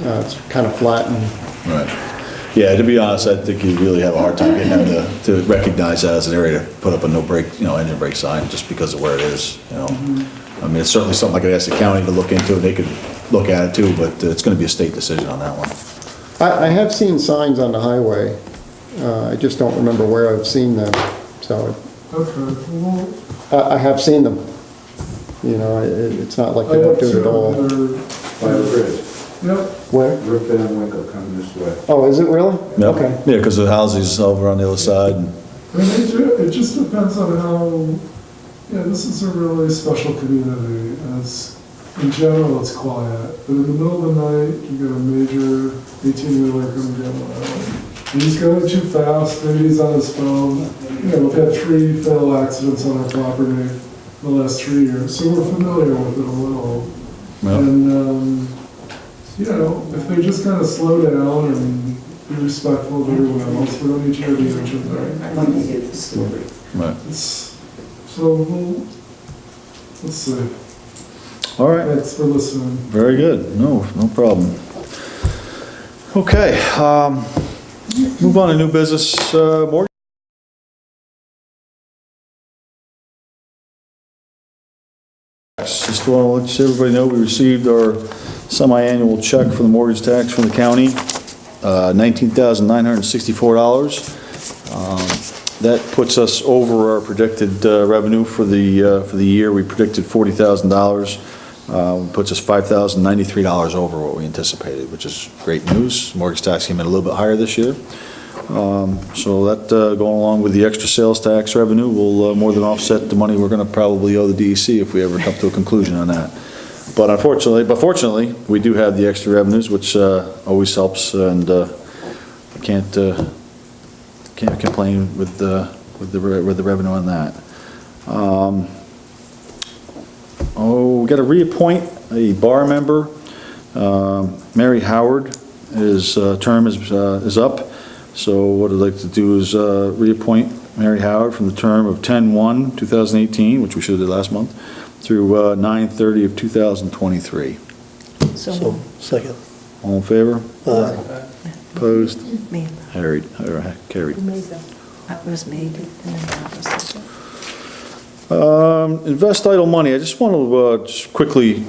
it's kind of flat and. Right. Yeah, to be honest, I think you really have a hard time getting them to recognize that as an area to put up a no brake, engine brake sign, just because of where it is, I mean, it's certainly something I could ask the county to look into, and they could look at it too, but it's gonna be a state decision on that one. I have seen signs on the highway. I just don't remember where I've seen them, so Okay, well, I have seen them. It's not like I they don't have do it at two all. other, By the bridge, yep, Where? Rip Van Winkle coming this way. Oh, is it really? Yep. Okay. Yeah, because the houses over on the other side, and I mean, it just depends on how, this is a really special community, and in general, it's quiet. But in the middle of the night, you get a major 18-wheeler coming down the road. And he's going too fast, maybe he's on his phone. We've had 3 fatal accidents on our property in the last 3 years, so we're familiar with it a little. Yep. And, if they just kind of slow down and be respectful of everyone else, we don't need to hear the engine thing. I want to hear the story. right. So let's see. All right, Thanks for listening. very good, no problem. Okay, move on to new business, mortgage. Just want to let everybody know, we received our semi-annual check for the mortgage tax from the county, $19,964. That puts us over our predicted revenue for the year. We predicted $40,000. Puts us $5,093 over what we anticipated, which is great news. Mortgage tax came in a little bit higher this year. So that, going along with the extra sales tax revenue, will more than offset the money we're gonna probably owe the DEC if we ever come to a conclusion on that. But fortunately, we do have the extra revenues, which always helps, and can't complain with the revenue on that. We got to reappoint a bar member. Mary Howard, his term is up. So what I'd like to do is reappoint Mary Howard from the term of 10/1/2018, which we should have did last month, through 9/30 of 2023. So, second. All in favor? Aye. Opposed? Me. Carried. That was made, and then that was. Invest idle money, I just want to just quickly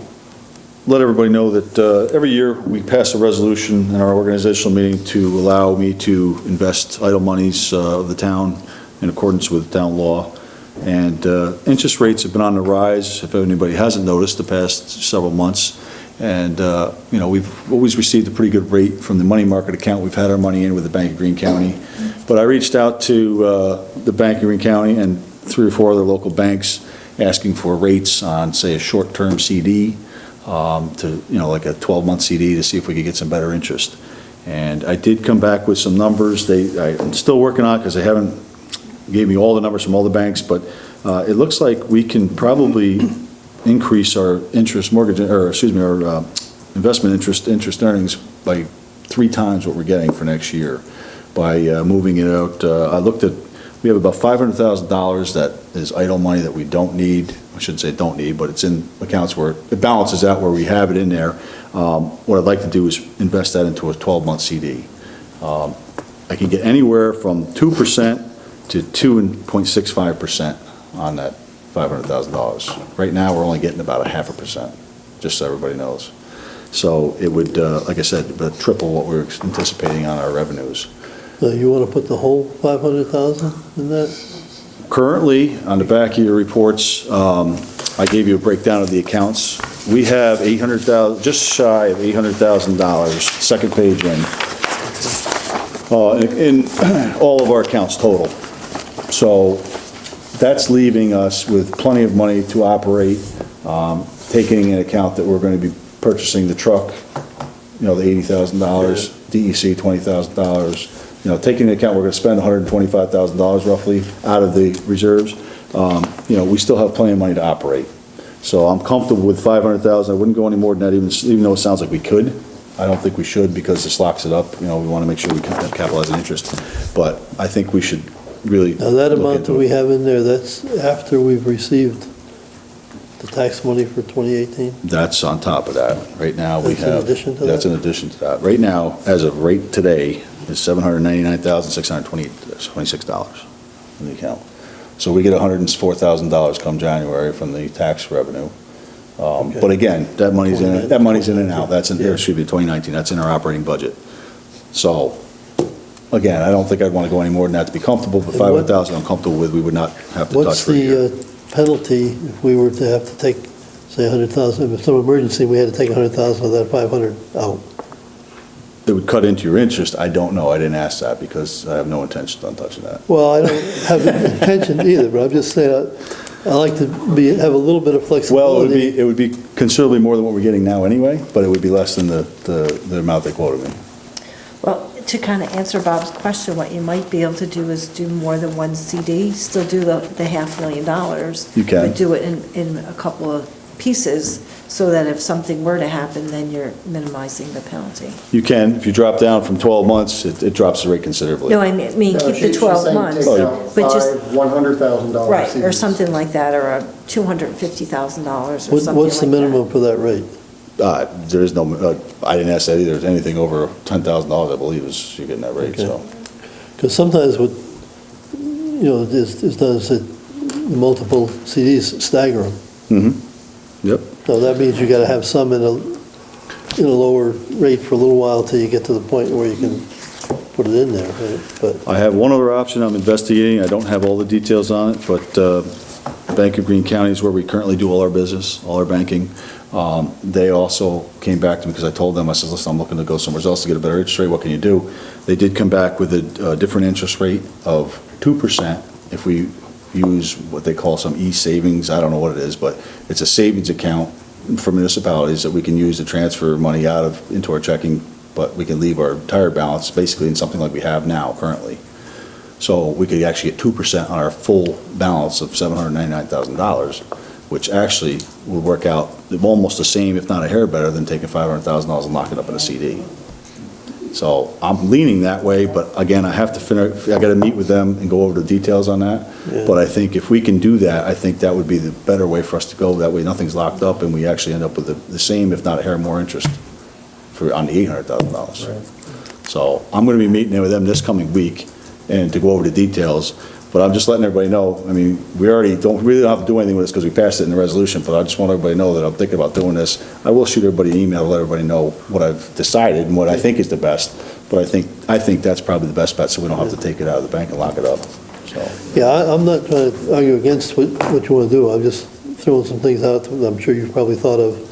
let everybody know that every year we pass a resolution in our organizational meeting to allow me to invest idle monies of the town in accordance with town law. And interest rates have been on the rise, if anybody hasn't noticed, the past several months. And, you know, we've always received a pretty good rate from the money market account. We've had our money in with the Bank of Greene County. But I reached out to the Bank of Greene County and 3 or 4 other local banks asking for rates on, say, a short-term CD to, you know, like a 12-month CD to see if we could get some better interest. And I did come back with some numbers. I'm still working on it because they haven't gave me all the numbers from all the banks, but it looks like we can probably increase our interest mortgage, or excuse me, our investment interest earnings by 3 times what we're getting for next year by moving it out. I looked at, we have about $500,000 that is idle money that we don't need. I shouldn't say don't need, but it's in accounts where it balances out where we have it in there. What I'd like to do is invest that into a 12-month CD. I can get anywhere from 2% to 2.65% on that $500,000. Right now, we're only getting about 0.5%, just so everybody knows. So it would, like I said, triple what we're anticipating on our revenues. So you want to put the whole 500,000 in that? Currently, on the back of your reports, I gave you a breakdown of the accounts. We have 800,000, just shy of $800,000, second page in all of our accounts total. So that's leaving us with plenty of money to operate, taking into account that we're going to be purchasing the truck, you know, the $80,000, DEC $20,000. You know, taking into account we're going to spend $125,000 roughly out of the reserves. You know, we still have plenty of money to operate. So I'm comfortable with $500,000. I wouldn't go any more than that, even though it sounds like we could. I don't think we should because this locks it up. You know, we want to make sure we capitalize on interest. But I think we should really. Now that amount that we have in there, that's after we've received the tax money for 2018? That's on top of that. Right now we have. That's in addition to that? That's in addition to that. Right now, as of right today, is $799,626 in the account. So we get $104,000 come January from the tax revenue. Okay. But again, that money's in and out. That's in, excuse me, 2019, that's in our operating budget. So, again, I don't think I'd want to go any more than that to be comfortable, but 500,000 I'm comfortable with, we would not have to touch for a year. What's the penalty if we were to have to take, say, 100,000, if some emergency, we had to take 100,000 of that 500 out? It would cut into your interest, I don't know, I didn't ask that because I have no intention on touching that. Well, I don't have an intention either, but I'm just saying, I like to have a little bit of flexibility. Well, it would be considerably more than what we're getting now anyway, but it would be less than the amount they quoted me. Well, to kind of answer Bob's question, what you might be able to do is do more than one CD, still do the $500,000. You can. But do it in a couple of pieces, so that if something were to happen, then you're minimizing the penalty. You can, if you drop down from 12 months, it drops the rate considerably. No, I mean, No, keep the 12 months, but just, $100,000. right, or CDs. something like that, or a $250,000 or something like that. What's the minimum for that rate? There is no, I didn't ask that either, there's anything over $10,000, I believe, is you're getting that rate, Okay. so. Because sometimes what, you know, is done is that multiple CDs stagger them. Mm-hmm, yep. So that means you got to have some in a lower rate for a little while till you get to the point where you can put it in there, right? But I have one other option I'm investigating, I don't have all the details on it, but Bank of Greene County is where we currently do all our business, all our banking. They also came back to me because I told them, I said, listen, I'm looking to go somewhere else to get a better interest rate, what can you do? They did come back with a different interest rate of 2% if we use what they call some e-savings, I don't know what it is, but it's a savings account for municipalities that we can use to transfer money out of into our checking, but we can leave our entire balance basically in something like we have now currently. So we could actually get 2% on our full balance of $799,000, which actually would work out almost the same, if not a hair better, than taking $500,000 and locking it up in a CD. So I'm leaning that way, but again, I have to I got to meet with them and go over the details on that. Yeah. But I think if we can do that, I think that would be the better way for us to go. That way nothing's locked up and we actually end up with the same, if not a hair more interest on the $800,000. So I'm going to be meeting with them this coming week and to go over the details. But I'm just letting everybody know, I mean, we already really don't have to do anything with this because we passed it in the resolution, but I just want everybody to know that I'm thinking about doing this. I will shoot everybody an email to let everybody know what I've decided and what I think is the best, but I think that's probably the best bet, so we don't have to take it out of the bank and lock it up, so. Yeah, I'm not trying to argue against what you want to do. I'm just throwing some things out that I'm sure you've probably thought of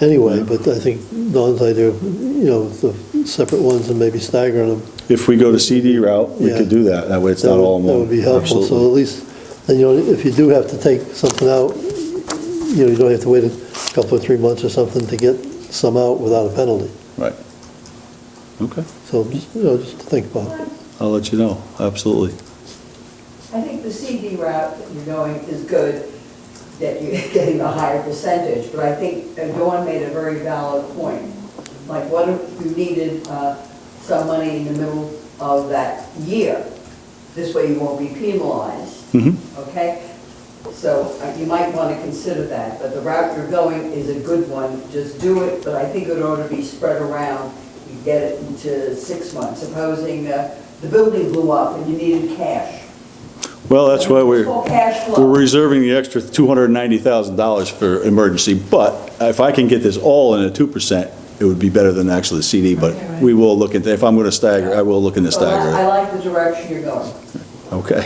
anyway, but I think Don's idea, the separate ones and maybe staggering them. If we go the CD route, we Yeah. could do that. That way it's not all in one. That would be helpful, so Absolutely. at least, then, if you do have to take something out, you don't have to wait a couple or 3 months or something to get some out without a penalty. Right. Okay, So just to think about. I'll let you know, absolutely. I think the CD route that you're going is good, that you're getting a higher percentage, but I think Dawn made a very valid point. Like, what if you needed some money in the middle of that year? This way you won't be penalized, okay? So you might want to consider that, but the route you're going is a good one. Just do it, but I think it ought to be spread around. You get it into 6 months. Supposing the building blew up and you needed cash. Well, that's why It's called cash flow. we're reserving the extra $290,000 for emergency, but if I can get this all in at 2%, it would be better than actually the CD, but we will look into, if I'm going to stagger, I will look into So I stagger like the direction you're going. it. Okay,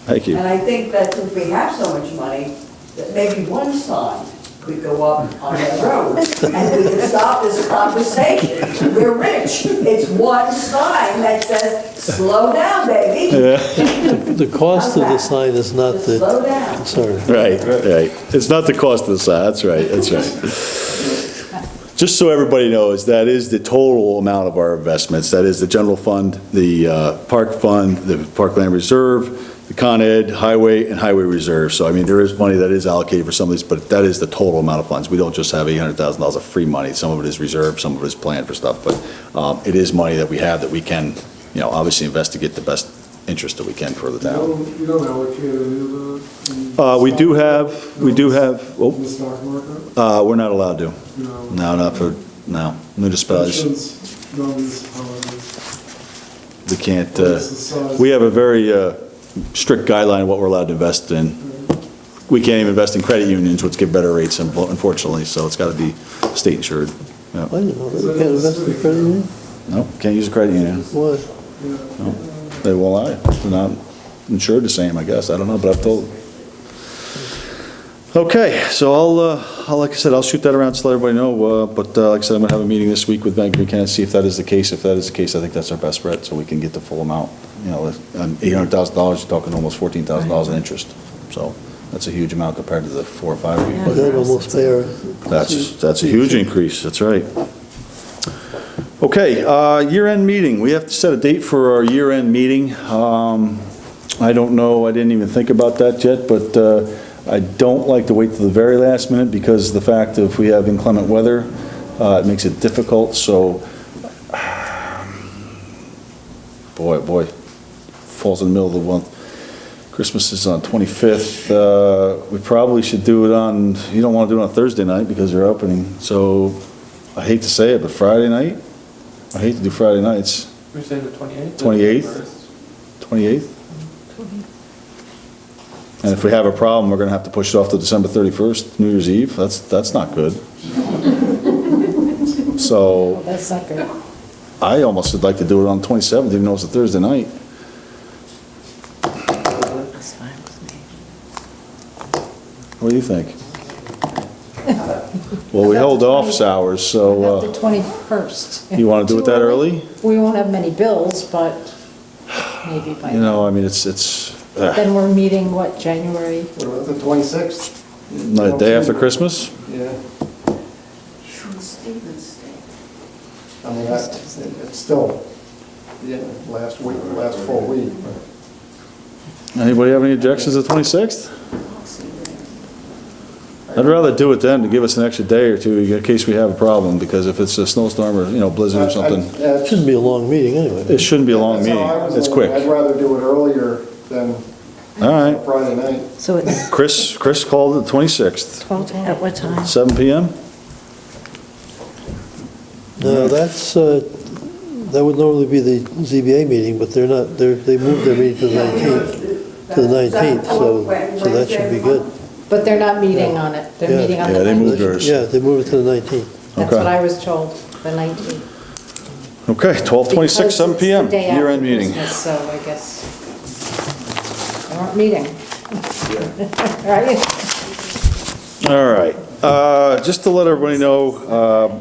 thank you. And I think that since we have so much money, that maybe one sign could go up on that road, and we could stop this conversation. We're rich. It's one sign that says, slow down, baby. The cost of the sign is not Just the slow down. concern. Right. It's not the cost of the sign, that's right. Just so everybody knows, that is the total amount of our investments. That is the general fund, the park fund, the parkland reserve, the Con Ed, highway, and highway reserve. So, I mean, there is money that is allocated for some of these, but that is the total amount of funds. We don't just have $800,000 of free money. Some of it is reserved, some of it is planned for stuff, but it is money that we have that we can, obviously invest to get the best interest that we can for the town. You don't allocate any of the... We do have, In the stock market? we're not allowed to. No. No, municipalities, Pensions, non-municipalities. we can't, What's the size? we have a very strict guideline of what we're allowed to invest in. We can't even invest in credit unions, which give better rates, unfortunately, so it's got to be state insured. Yeah. I didn't know that. You can't invest in credit union? No, can't use a credit union. Why? No, they won't allow it. They're not insured the same, I guess. I don't know, but I've told. Okay, so like I said, I'll shoot that around to let everybody know, but like I said, I'm gonna have a meeting this week with Bank of Canada, see if that is the case. If that is the case, I think that's our best bet, so we can get the full amount. $800,000, you're talking almost $14,000 in interest. So that's a huge amount compared to the 4 or 5 we Well, that'd almost pay our. That's a huge increase, that's right. Okay, year-end meeting, we have to set a date for our year-end meeting. I don't know, I didn't even think about that yet, but I don't like to wait till the very last minute because the fact of we have inclement weather, it makes it difficult, so, boy, falls in the middle of the month. Christmas is on 25th. We probably should do it on, you don't want to do it on Thursday night because they're opening. So I hate to say it, but Friday night? I hate to do Friday nights. We're saying the 28th? 28th? 28th? And if we have a problem, we're going to have to push it off to December 31st, New Year's Eve. That's not good. So That's not good. I almost would like to do it on 27th, even though it's a Thursday night. That's fine with me. What do you think? Well, we held office hours, so, The 21st. you wanna do it that early? We won't have many bills, but maybe by then. I mean, it's, Then we're meeting, what, January? What about the 26th? the day after Christmas? Yeah, Stevens Day. I mean, it's still, last full week. Anybody have any objections to the 26th? I'd rather do it then to give us an extra day or two in case we have a problem, because if it's a snowstorm or, blizzard or something, It shouldn't be a long meeting anyway. it shouldn't be a long That's how meeting. I was It's thinking. quick. I'd rather do it earlier than All right. Friday night. So it's Chris called it the 26th, 12, at what time? 7 PM? No, that would normally be the ZBA meeting, but they moved their meeting to the 19th. to the 19th, so that should be good. But they're not meeting on it. They're Yeah. meeting on the Yeah, they 19th. moved theirs. Yeah, they moved it to the 19th. That's Okay. what I was told, the 19th. Okay, 12:26, 7 PM, Because it's the day after year-end meeting. Christmas, So I guess they weren't meeting. Right? All right, just to let everybody know,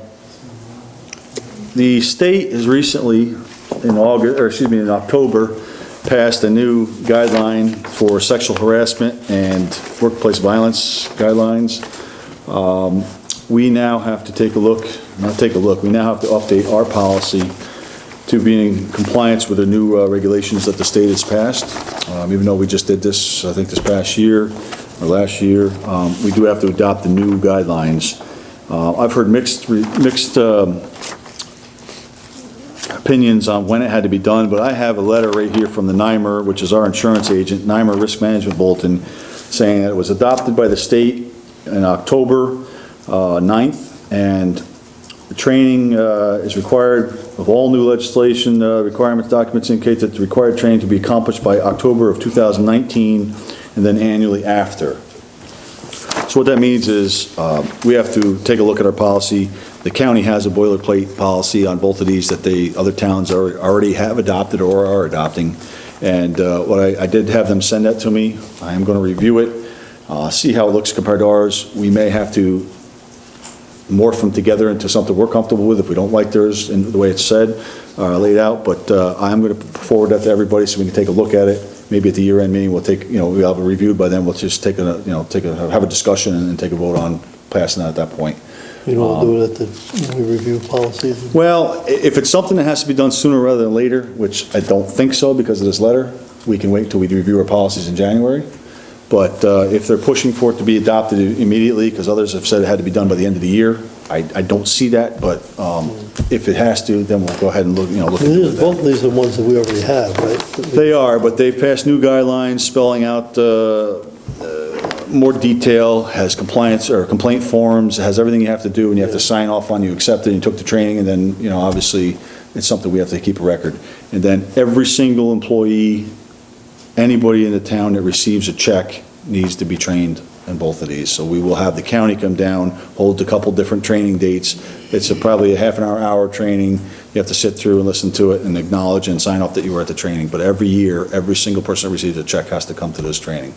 the state has recently, in October, passed a new guideline for sexual harassment and workplace violence guidelines. We now have to we now have to update our policy to be in compliance with the new regulations that the state has passed. Even though we just did this, I think this past year, or last year, we do have to adopt the new guidelines. I've heard mixed opinions on when it had to be done, but I have a letter right here from the NYMER, which is our insurance agent, NYMER Risk Management Bulletin, saying that it was adopted by the state in October 9th, and the training is required of all new legislation requirements. Documents indicate that the required training to be accomplished by October of 2019, and then annually after. So what that means is we have to take a look at our policy. The county has a boilerplate policy on both of these that other towns already have adopted or are adopting. And I did have them send that to me. I am going to review it, see how it looks compared to ours. We may have to morph them together into something we're comfortable with if we don't like theirs and the way it's said, laid out. But I'm going to forward that to everybody so we can take a look at it. Maybe at the year-end meeting, we'll we'll have it reviewed by then. We'll just have a discussion and take a vote on passing that at that point. You don't want to do it when we review policies? Well, if it's something that has to be done sooner rather than later, which I don't think so because of this letter, we can wait until we review our policies in January. But if they're pushing for it to be adopted immediately, because others have said it had to be done by the end of the year, I don't see that, but if it has to, then we'll go ahead and look into it. Both of these are ones that we already have, right? They are, but they've passed new guidelines spelling out more detail, has compliance or complaint forms, has everything you have to do, and you have to sign off on you accept it, you took the training, and then, obviously, it's something we have to keep a record. And then every single employee, anybody in the town that receives a check needs to be trained in both of these. So we will have the county come down, hold a couple different training dates. It's probably a half an hour training. You have to sit through and listen to it and acknowledge and sign off that you were at the training. But every year, every single person that receives a check has to come to this training.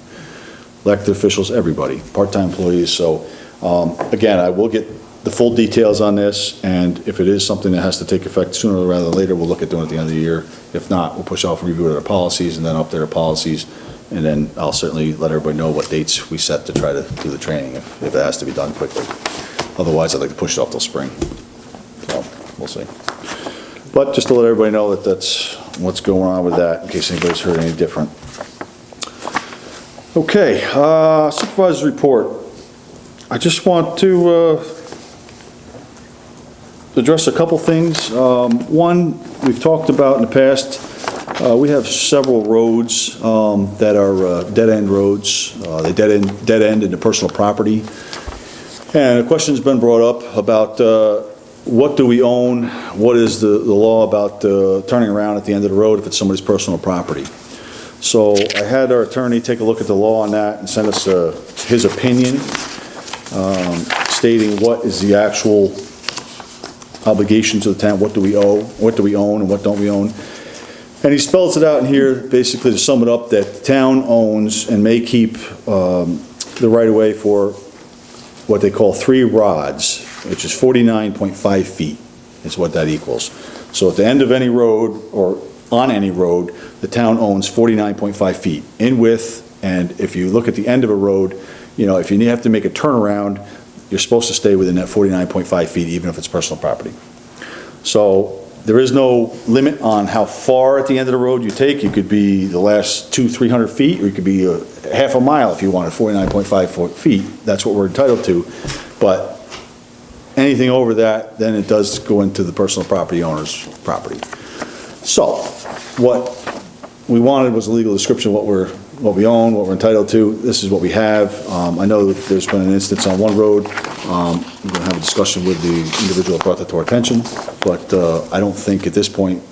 Elected officials, everybody, part-time employees. So again, I will get the full details on this, and if it is something that has to take effect sooner rather than later, we'll look at doing it at the end of the year. If not, we'll push off a review of our policies and then update our policies. And then I'll certainly let everybody know what dates we set to try to do the training if it has to be done quickly. Otherwise, I'd like to push it off till spring. So, we'll see. But just to let everybody know that that's what's going on with that, in case anybody's heard any different. Okay, supervisor's report. I just want to address a couple things. One, we've talked about in the past, we have several roads that are dead-end roads. They dead end into personal property. And a question's been brought up about what do we own? What is the law about turning around at the end of the road if it's somebody's personal property? So I had our attorney take a look at the law on that and send us his opinion, stating what is the actual obligation to the town, what do we owe, what do we own, and what don't we own. And he spells it out in here, basically to sum it up, that the town owns and may keep the right-of-way for what they call 3 rods, which is 49.5 feet, is what that equals. So at the end of any road, or on any road, the town owns 49.5 feet in width, and if you look at the end of a road, if you have to make a turnaround, you're supposed to stay within that 49.5 feet, even if it's personal property. So there is no limit on how far at the end of the road you take. You could be the last 200-300 feet, or you could be half a mile if you wanted 49.5 feet. That's what we're entitled to. But anything over that, then it does go into the personal property owner's property. So what we wanted was a legal description of what we own, what we're entitled to. This is what we have. I know that there's been an instance on one road. We're going to have a discussion with the individual that brought that to our attention, but I don't think at this point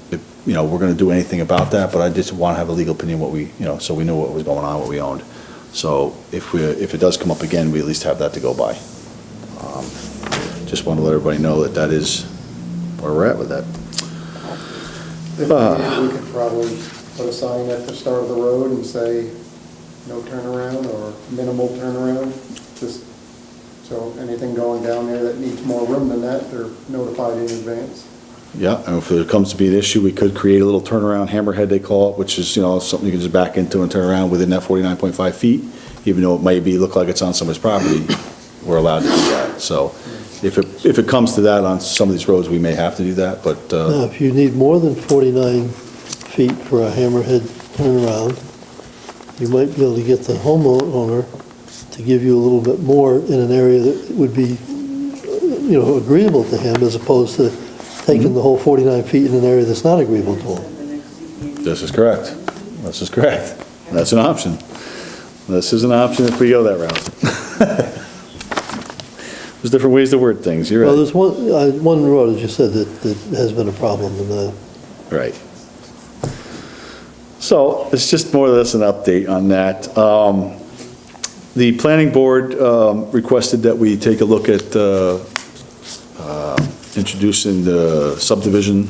you know, we're gonna do anything about that, but I just wanna have a legal opinion what we, you know, so we knew what was going on, what we owned. So if it does come up again, we at least have that to go by. Just want to let everybody know that that is where we're at with that. If we could probably put a sign at the start of the road and say, no turnaround or minimal turnaround, just so anything going down there that needs more room than that, they're notified in advance. Yeah, and if it comes to be an issue, we could create a little turnaround, hammerhead they call it, which is, you know, something you can just back into and turn around within that 49.5 feet, even though it may look like it's on somebody's property, we're allowed to do that. So if it comes to that on some of these roads, we may have to do that, but, Now, if you need more than 49 feet for a hammerhead turnaround, you might be able to get the homeowner to give you a little bit more in an area that would be, you know, agreeable to him, as opposed to taking the whole 49 feet in an area that's not agreeable to him. this is correct. This is correct. That's an option. This is an option if we go that route. There's different ways to word things, you're Well, right. there's one road, as you said, that has been a problem, and Right. So it's just more or less an update on that. The planning board requested that we take a look at introducing the subdivision.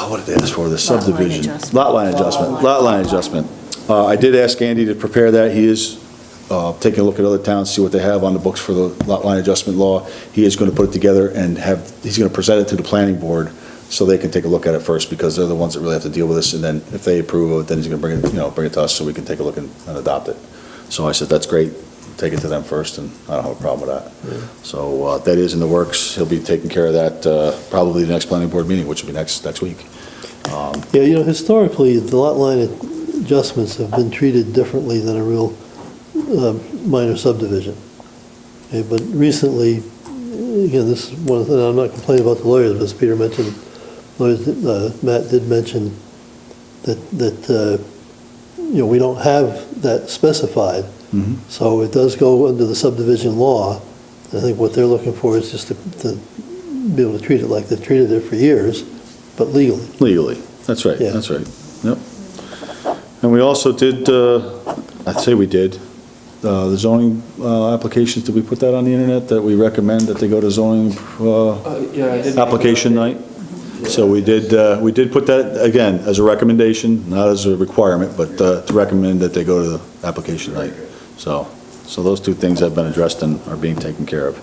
What did they ask for? The subdivision. Lot line adjustment. Lot line adjustment. I did ask Andy to prepare that. He is taking a look at other towns, see what they have on the books for the lot line adjustment law. He is going to put it together and he's going to present it to the planning board so they can take a look at it first, because they're the ones that really have to deal with this. And then if they approve of it, then he's going to bring it to us so we can take a look and adopt it. So I said, that's great. Take it to them first, and I don't have a problem with that. Yeah. So that is in the works. He'll be taking care of that probably the next planning board meeting, which will be next week. Yeah, you know, historically, the lot line adjustments have been treated differently than a real minor subdivision. Okay, but recently, again, this is one thing, I'm not complaining about the lawyers, but as Peter mentioned, Matt did mention that you know, we don't have that specified. Mhm. So it does go under the subdivision law. I think what they're looking for is just to be able to treat it like they've treated it for years, but legally. Legally, that's right, Yeah. that's right, yep. And we also did, I'd say we did, the zoning applications, did we put that on the internet, that we recommend that they go to zoning Yeah, I did. application night? So we did put that, again, as a recommendation, not as a requirement, but to recommend that they go to the application night. So those two things have been addressed and are being taken care of.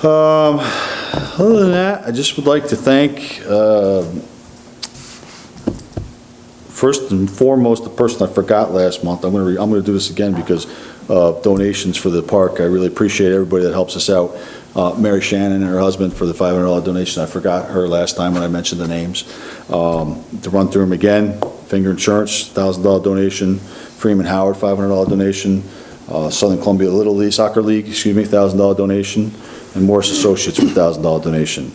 Other than that, I just would like to thank, first and foremost, the person I forgot last month. I'm gonna do this again because of donations for the park. I really appreciate everybody that helps us out. Mary Shannon and her husband for the $500 donation. I forgot her last time when I mentioned the names. To run through them again, Finger Insurance, $1,000 donation. Freeman Howard, $500 donation. Southern Columbia Little League, Soccer League, $1,000 donation. And Morris Associates with $1,000 donation.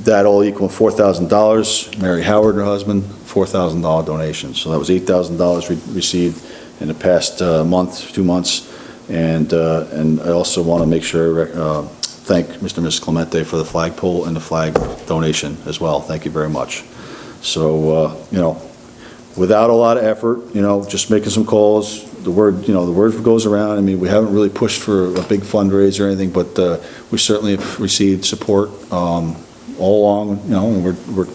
That all equal $4,000. Mary Howard and her husband, $4,000 donation. So that was $8,000 received in the past month, 2 months. And I also want to make sure, thank Mr. and Mrs. Clemente for the flagpole and the flag donation as well. Thank you very much. So, you know, without a lot of effort, you know, just making some calls, the word goes around. I mean, we haven't really pushed for a big fundraiser or anything, but we certainly have received support all along, you know, and we're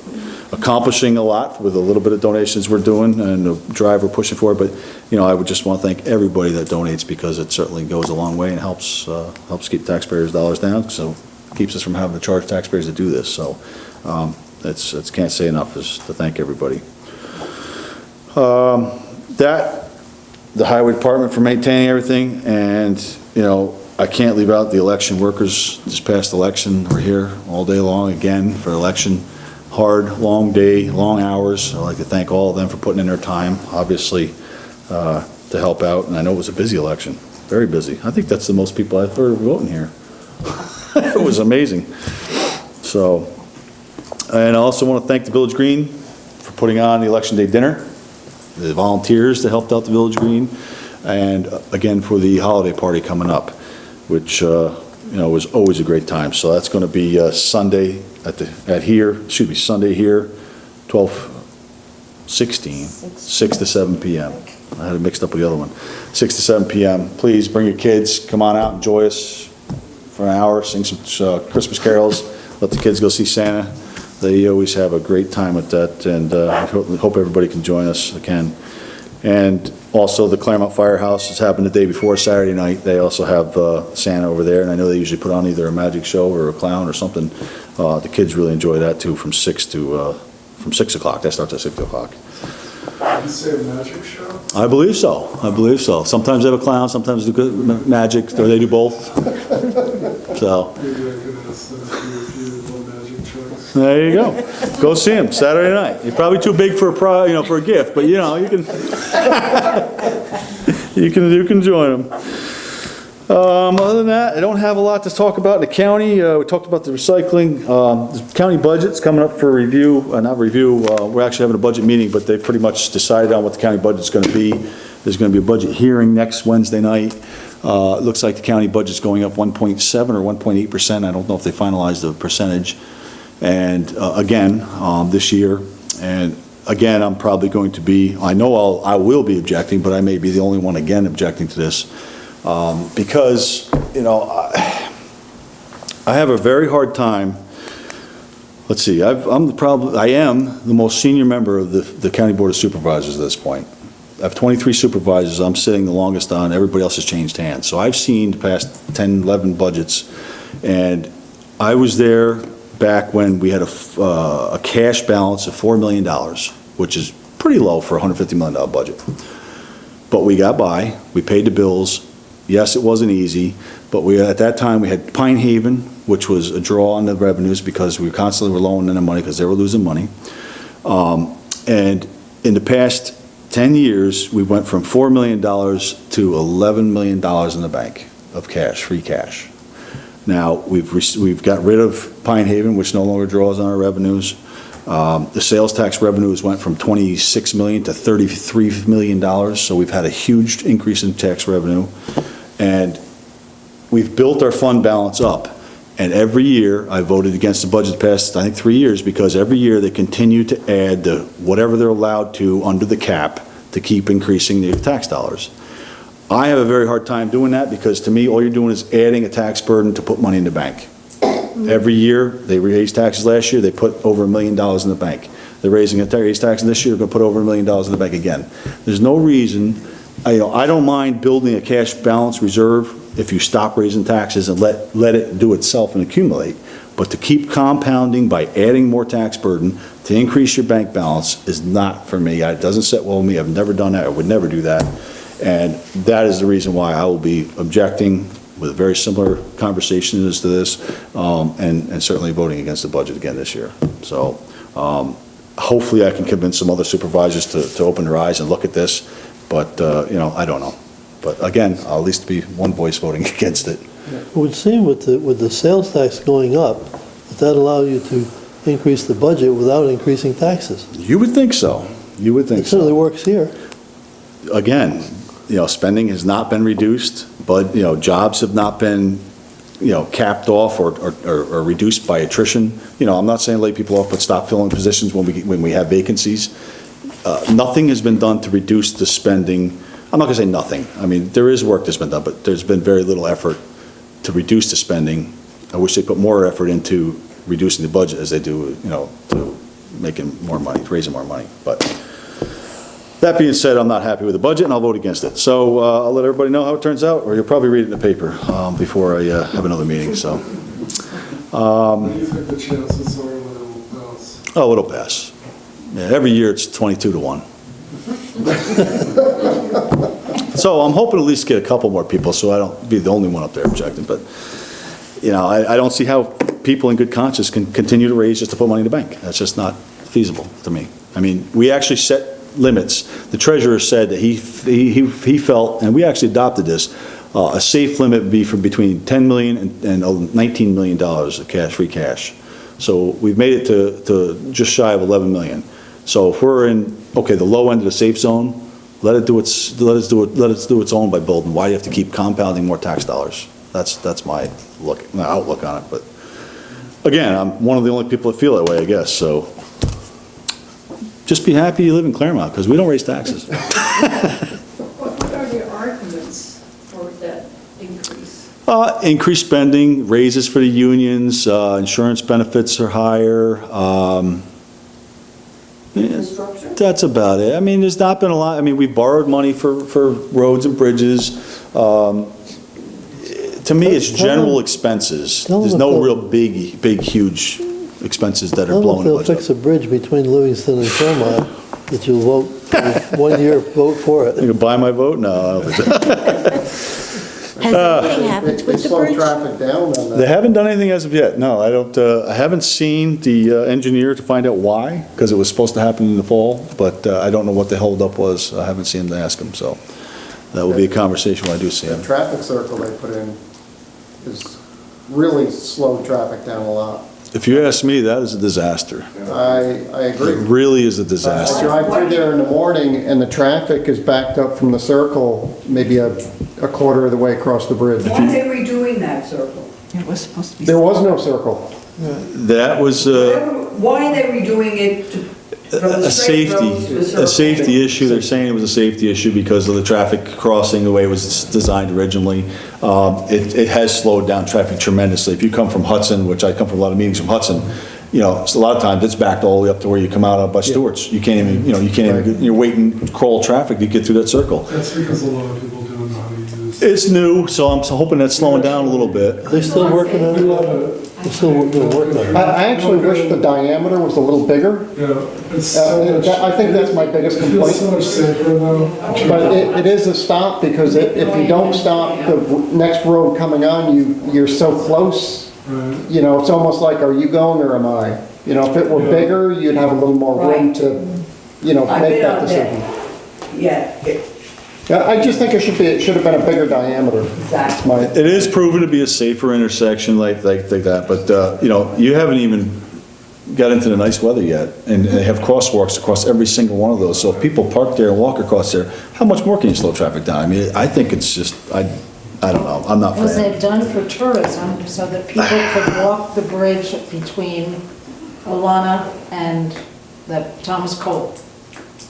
accomplishing a lot with a little bit of donations we're doing and the drive we're pushing for. But, you know, I would just want to thank everybody that donates, because it certainly goes a long way and helps keep taxpayers' dollars down. So it keeps us from having to charge taxpayers to do this. So it's can't say enough is to thank everybody. The highway department for maintaining everything, and, you know, I can't leave out the election workers. This past election, we're here all day long again for election. Hard, long day, long hours. I'd like to thank all of them for putting in their time, obviously, to help out. And I know it was a busy election, very busy. I think that's the most people I've heard voting here. It was amazing. So, and I also want to thank the Village Green for putting on the election day dinner, the volunteers that helped out the Village Green, and again for the holiday party coming up, which you know, was always a great time. So that's going to be Sunday, Sunday here, 12/16, 6 to 7 p.m. I had it mixed up with the other one. 6 to 7 p.m. Please bring your kids, come on out, enjoy us for an hour, sing some Christmas carols, let the kids go see Santa. They always have a great time with that, and I hope everybody can join us again. And also, the Clermont Firehouse has happened the day before Saturday night. They also have Santa over there, and I know they usually put on either a magic show or a clown or something. The kids really enjoy that too, from 6 o'clock. That starts at 6 o'clock. Did you say a magic show? I believe so. Sometimes they have a clown, sometimes they do magic, or they do both. So, Maybe I could ask them to do a few little magic tricks. there you go. Go see them Saturday night. You're probably too big for for a gift, but you can you can join them. Other than that, I don't have a lot to talk about in the county. We talked about the recycling. The county budget's coming up for review, not review, we're actually having a budget meeting, but they've pretty much decided on what the county budget's gonna be. There's gonna be a budget hearing next Wednesday night. It looks like the county budget's going up 1.7 or 1.8%. I don't know if they finalized the percentage. And again, this year, and again, I'm probably going to be, I will be objecting, but I may be the only one again objecting to this. Because, I have a very hard time. Let's see, I am the most senior member of the County Board of Supervisors at this point. I have 23 supervisors, I'm sitting the longest on, everybody else has changed hands. So I've seen the past 10, 11 budgets, and I was there back when we had a cash balance of $4 million, which is pretty low for a $150 million budget. But we got by, we paid the bills. Yes, it wasn't easy, but at that time, we had Pine Haven, which was a draw on the revenues because we constantly were loaning them money because they were losing money. And in the past 10 years, we went from $4 million to $11 million in the bank of cash, free cash. Now, we've got rid of Pine Haven, which no longer draws on our revenues. The sales tax revenues went from $26 million to $33 million, so we've had a huge increase in tax revenue. And we've built our fund balance up. And every year, I voted against the budget the past, I think, 3 years, because every year they continue to add whatever they're allowed to under the cap to keep increasing the tax dollars. I have a very hard time doing that because to me, all you're doing is adding a tax burden to put money in the bank. Every year, they raised taxes last year, they put over $1 million in the bank. They're raising taxes this year, they're gonna put over $1 million in the bank again. There's no reason, I don't mind building a cash balance reserve if you stop raising taxes and let it do itself and accumulate. But to keep compounding by adding more tax burden to increase your bank balance is not for me. It doesn't sit well with me, I've never done that, I would never do that. And that is the reason why I will be objecting with a very similar conversation as to this, and certainly voting against the budget again this year. So hopefully I can convince some other supervisors to open their eyes and look at this, but I don't know. But again, I'll at least be one voice voting against it. It would seem with the sales tax going up, that allowed you to increase the budget without increasing taxes. You would think so. You would think It certainly so. works here. Again, spending has not been reduced, but, jobs have not been, capped off or reduced by attrition. I'm not saying lay people off, but stop filling positions when we have vacancies. Nothing has been done to reduce the spending. I'm not gonna say nothing. I mean, there is work that's been done, but there's been very little effort to reduce the spending. I wish they put more effort into reducing the budget as they do, to making more money, raising more money. But that being said, I'm not happy with the budget and I'll vote against it. So I'll let everybody know how it turns out, or you'll probably read it in the paper before I have another meeting, so. What do you think the chances are that it will pass? Oh, it'll pass. Yeah, every year it's 22-1. So I'm hoping at least get a couple more people so I don't be the only one up there objecting. But, I don't see how people in good conscience can continue to raise just to put money in the bank. That's just not feasible to me. I mean, we actually set limits. The treasurer said that he felt, and we actually adopted this, a safe limit would be from between $10 million and $19 million of cash, free cash. So we've made it to just shy of 11 million. So if we're in, the low end of the safe zone, let it do its own by building. Why do you have to keep compounding more tax dollars? That's my outlook on it. But again, I'm one of the only people that feel that way, I guess, so. Just be happy you live in Clermont, because we don't raise taxes. What are the arguments for that increase? Increased spending, raises for the unions, insurance benefits are higher. Infrastructure? That's about it. I mean, there's not been a lot, I mean, we borrowed money for roads and bridges. To me, it's general expenses. There's no real big, huge expenses that are I don't know blowing if the they'll budget fix a bridge between Livingston and Clermont, that you'll vote, for 1 year, vote for up. You it. can buy my vote? No, I don't think so. Has anything happened They with the slow bridge? traffic down on They that. haven't done anything as of yet, no, I don't, I haven't seen the engineer to find out why, because it was supposed to happen in the fall, but I don't know what the holdup was, I haven't seen him to ask him, so that will be a conversation when I do see The him. traffic circle they put in is really slowed traffic down a lot. If you ask me, that is a disaster. I It agree. really is a I disaster. drive through there in the morning and the traffic is backed up from the circle, maybe a quarter of the way across the bridge. Why are they redoing that circle? It was supposed to be. There was no circle. That was Why are they redoing it from a the straight road to the circle? safety issue. They're saying it was a safety issue because of the traffic crossing, the way it was designed originally. It has slowed down traffic tremendously. If you come from Hudson, which I come from a lot of meetings from Hudson, you know, a lot of times it's backed all the way up to where you come out by Stewart's. You can't even, you're waiting, crawl traffic to get through that circle. That's because a lot of people don't know how to use it. It's new, so I'm hoping that's slowing down a little bit. They still working on We it? love it. They're still doing work on it. I actually wish the diameter was a little bigger. Yeah, it's so much. I think that's my biggest It feels so complaint. much safer now. But it is a stop, because if you don't stop the next road coming on, you're so close. Right. You know, it's almost like, are you going or am I? You know, if it were bigger, you'd have a little more room Right. to, I've make been that on decision. Yeah, Yeah, I just think it should have been a bigger diameter. exactly. My, It is proven to be a safer intersection like that, but, you haven't even got into the nice weather yet, and they have crosswalks across every single one of those, so if people park there and walk across there, how much more can you slow traffic down? I mean, I think it's just, I don't know, I'm not a Was fan. it done for tourism so that people could walk the bridge between Olana and the Thomas Cole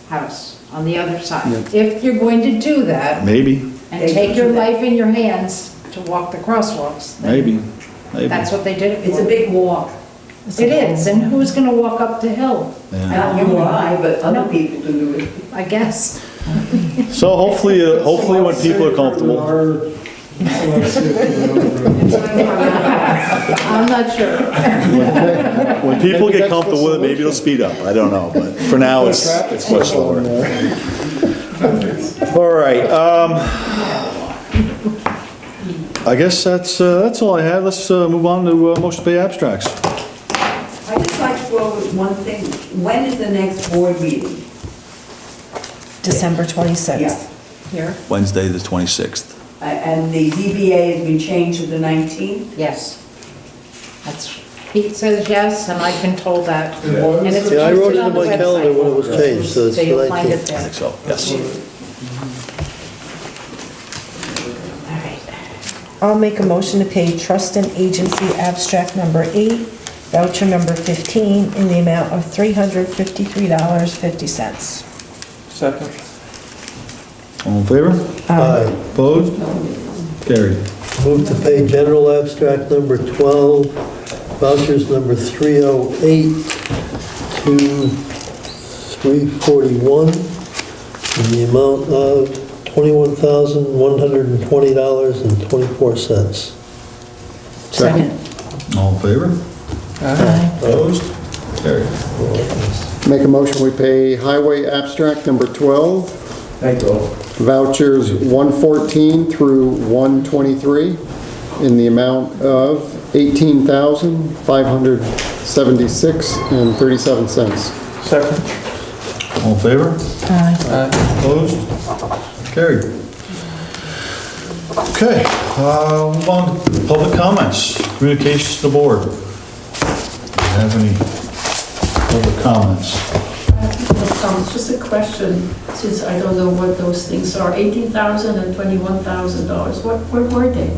house on the other side? If you're going to do that Maybe, and take your life in your hands to walk the crosswalks, then maybe. that's what they did it It's a for. big walk. It is, and who's gonna walk up the hill? Yeah. Not you or I, but other people can do it. I guess. So hopefully when people are comfortable. I'm not sure. When people Maybe get that's the comfortable with it, maybe it'll speed up, I don't know, but for now, it's much slower. All right, I guess that's all I had, let's move on to motion to pay abstracts. I'd just like to go over one thing. When is the next board meeting? December 26th. Yeah. Here, Wednesday, the 26th. And the ZBA has been changed to the 19th? yes. That's, Pete says yes, and I've been told that. And what And is it's it? Yeah, I wrote it posted in on the my calendar website. when it was changed, so it's So the you'll find it 19th. I there. think so, yes. All right. I'll make a motion to pay trust and agency abstract number 8, voucher number 15, in the amount of $353.50. Second. All in favor? Aye. Opposed? Carried. Move to pay general abstract number 12, vouchers number 308 to 341, in the amount of $21,120.24. Second. All in favor? Opposed? Carried. Make a motion, we pay highway abstract number 12, Thank you. vouchers 114 through 123, in the amount of $18,576.37. Second. All in favor? Aye. Opposed? Carried. Okay, move on to public comments, communications to the board. Do you have any public comments? Just a question, since I don't know what those things are, $18,000 and $21,000, what were they?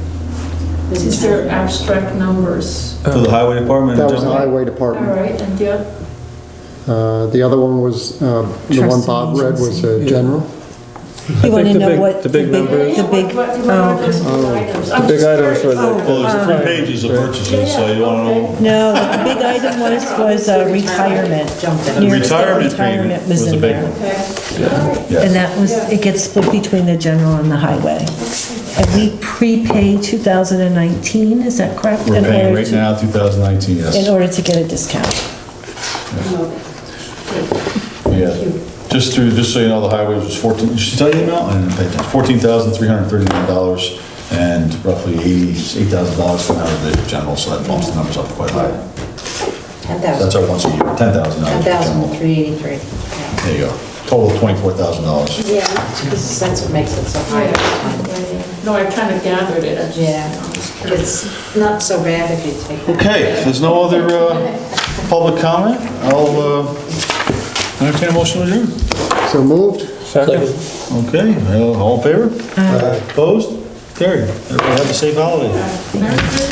These are abstract numbers. For the highway department? That was the highway All department. right, and the other, The other one was, the one Bob read was general. You want to the know big- what? the big numbers. The big, what are oh, those big items? I'm The big just items were curious. the. Well, there's 3 pages of purchases, so you wanna know? no, what the big item was retirement. Near- Retirement retirement payment was the in big there. one. Okay, all right. And that was, it gets split between the general and the highway. And we prepay 2019, is that correct? We're In paying order right to- now, 2019, yes. In order to get a discount. Yeah, just so you know, the highways was 14, did she tell you the amount? I didn't pay attention. $14,339 and roughly $8,000 coming out of the general, so that bumps the numbers up quite high. 10,000. That's our once a year, $10,000. 10,383. There you go. Total of $24,000. Yeah, that's what makes it so high. No, I kind of gathered it. Yeah, it's not so bad if you take that. Okay, if there's no other, public comment, I'll, entertain a motion to adjourn. So moved? Second. Okay, all in favor? Opposed? Carried. Everybody have a safe holiday.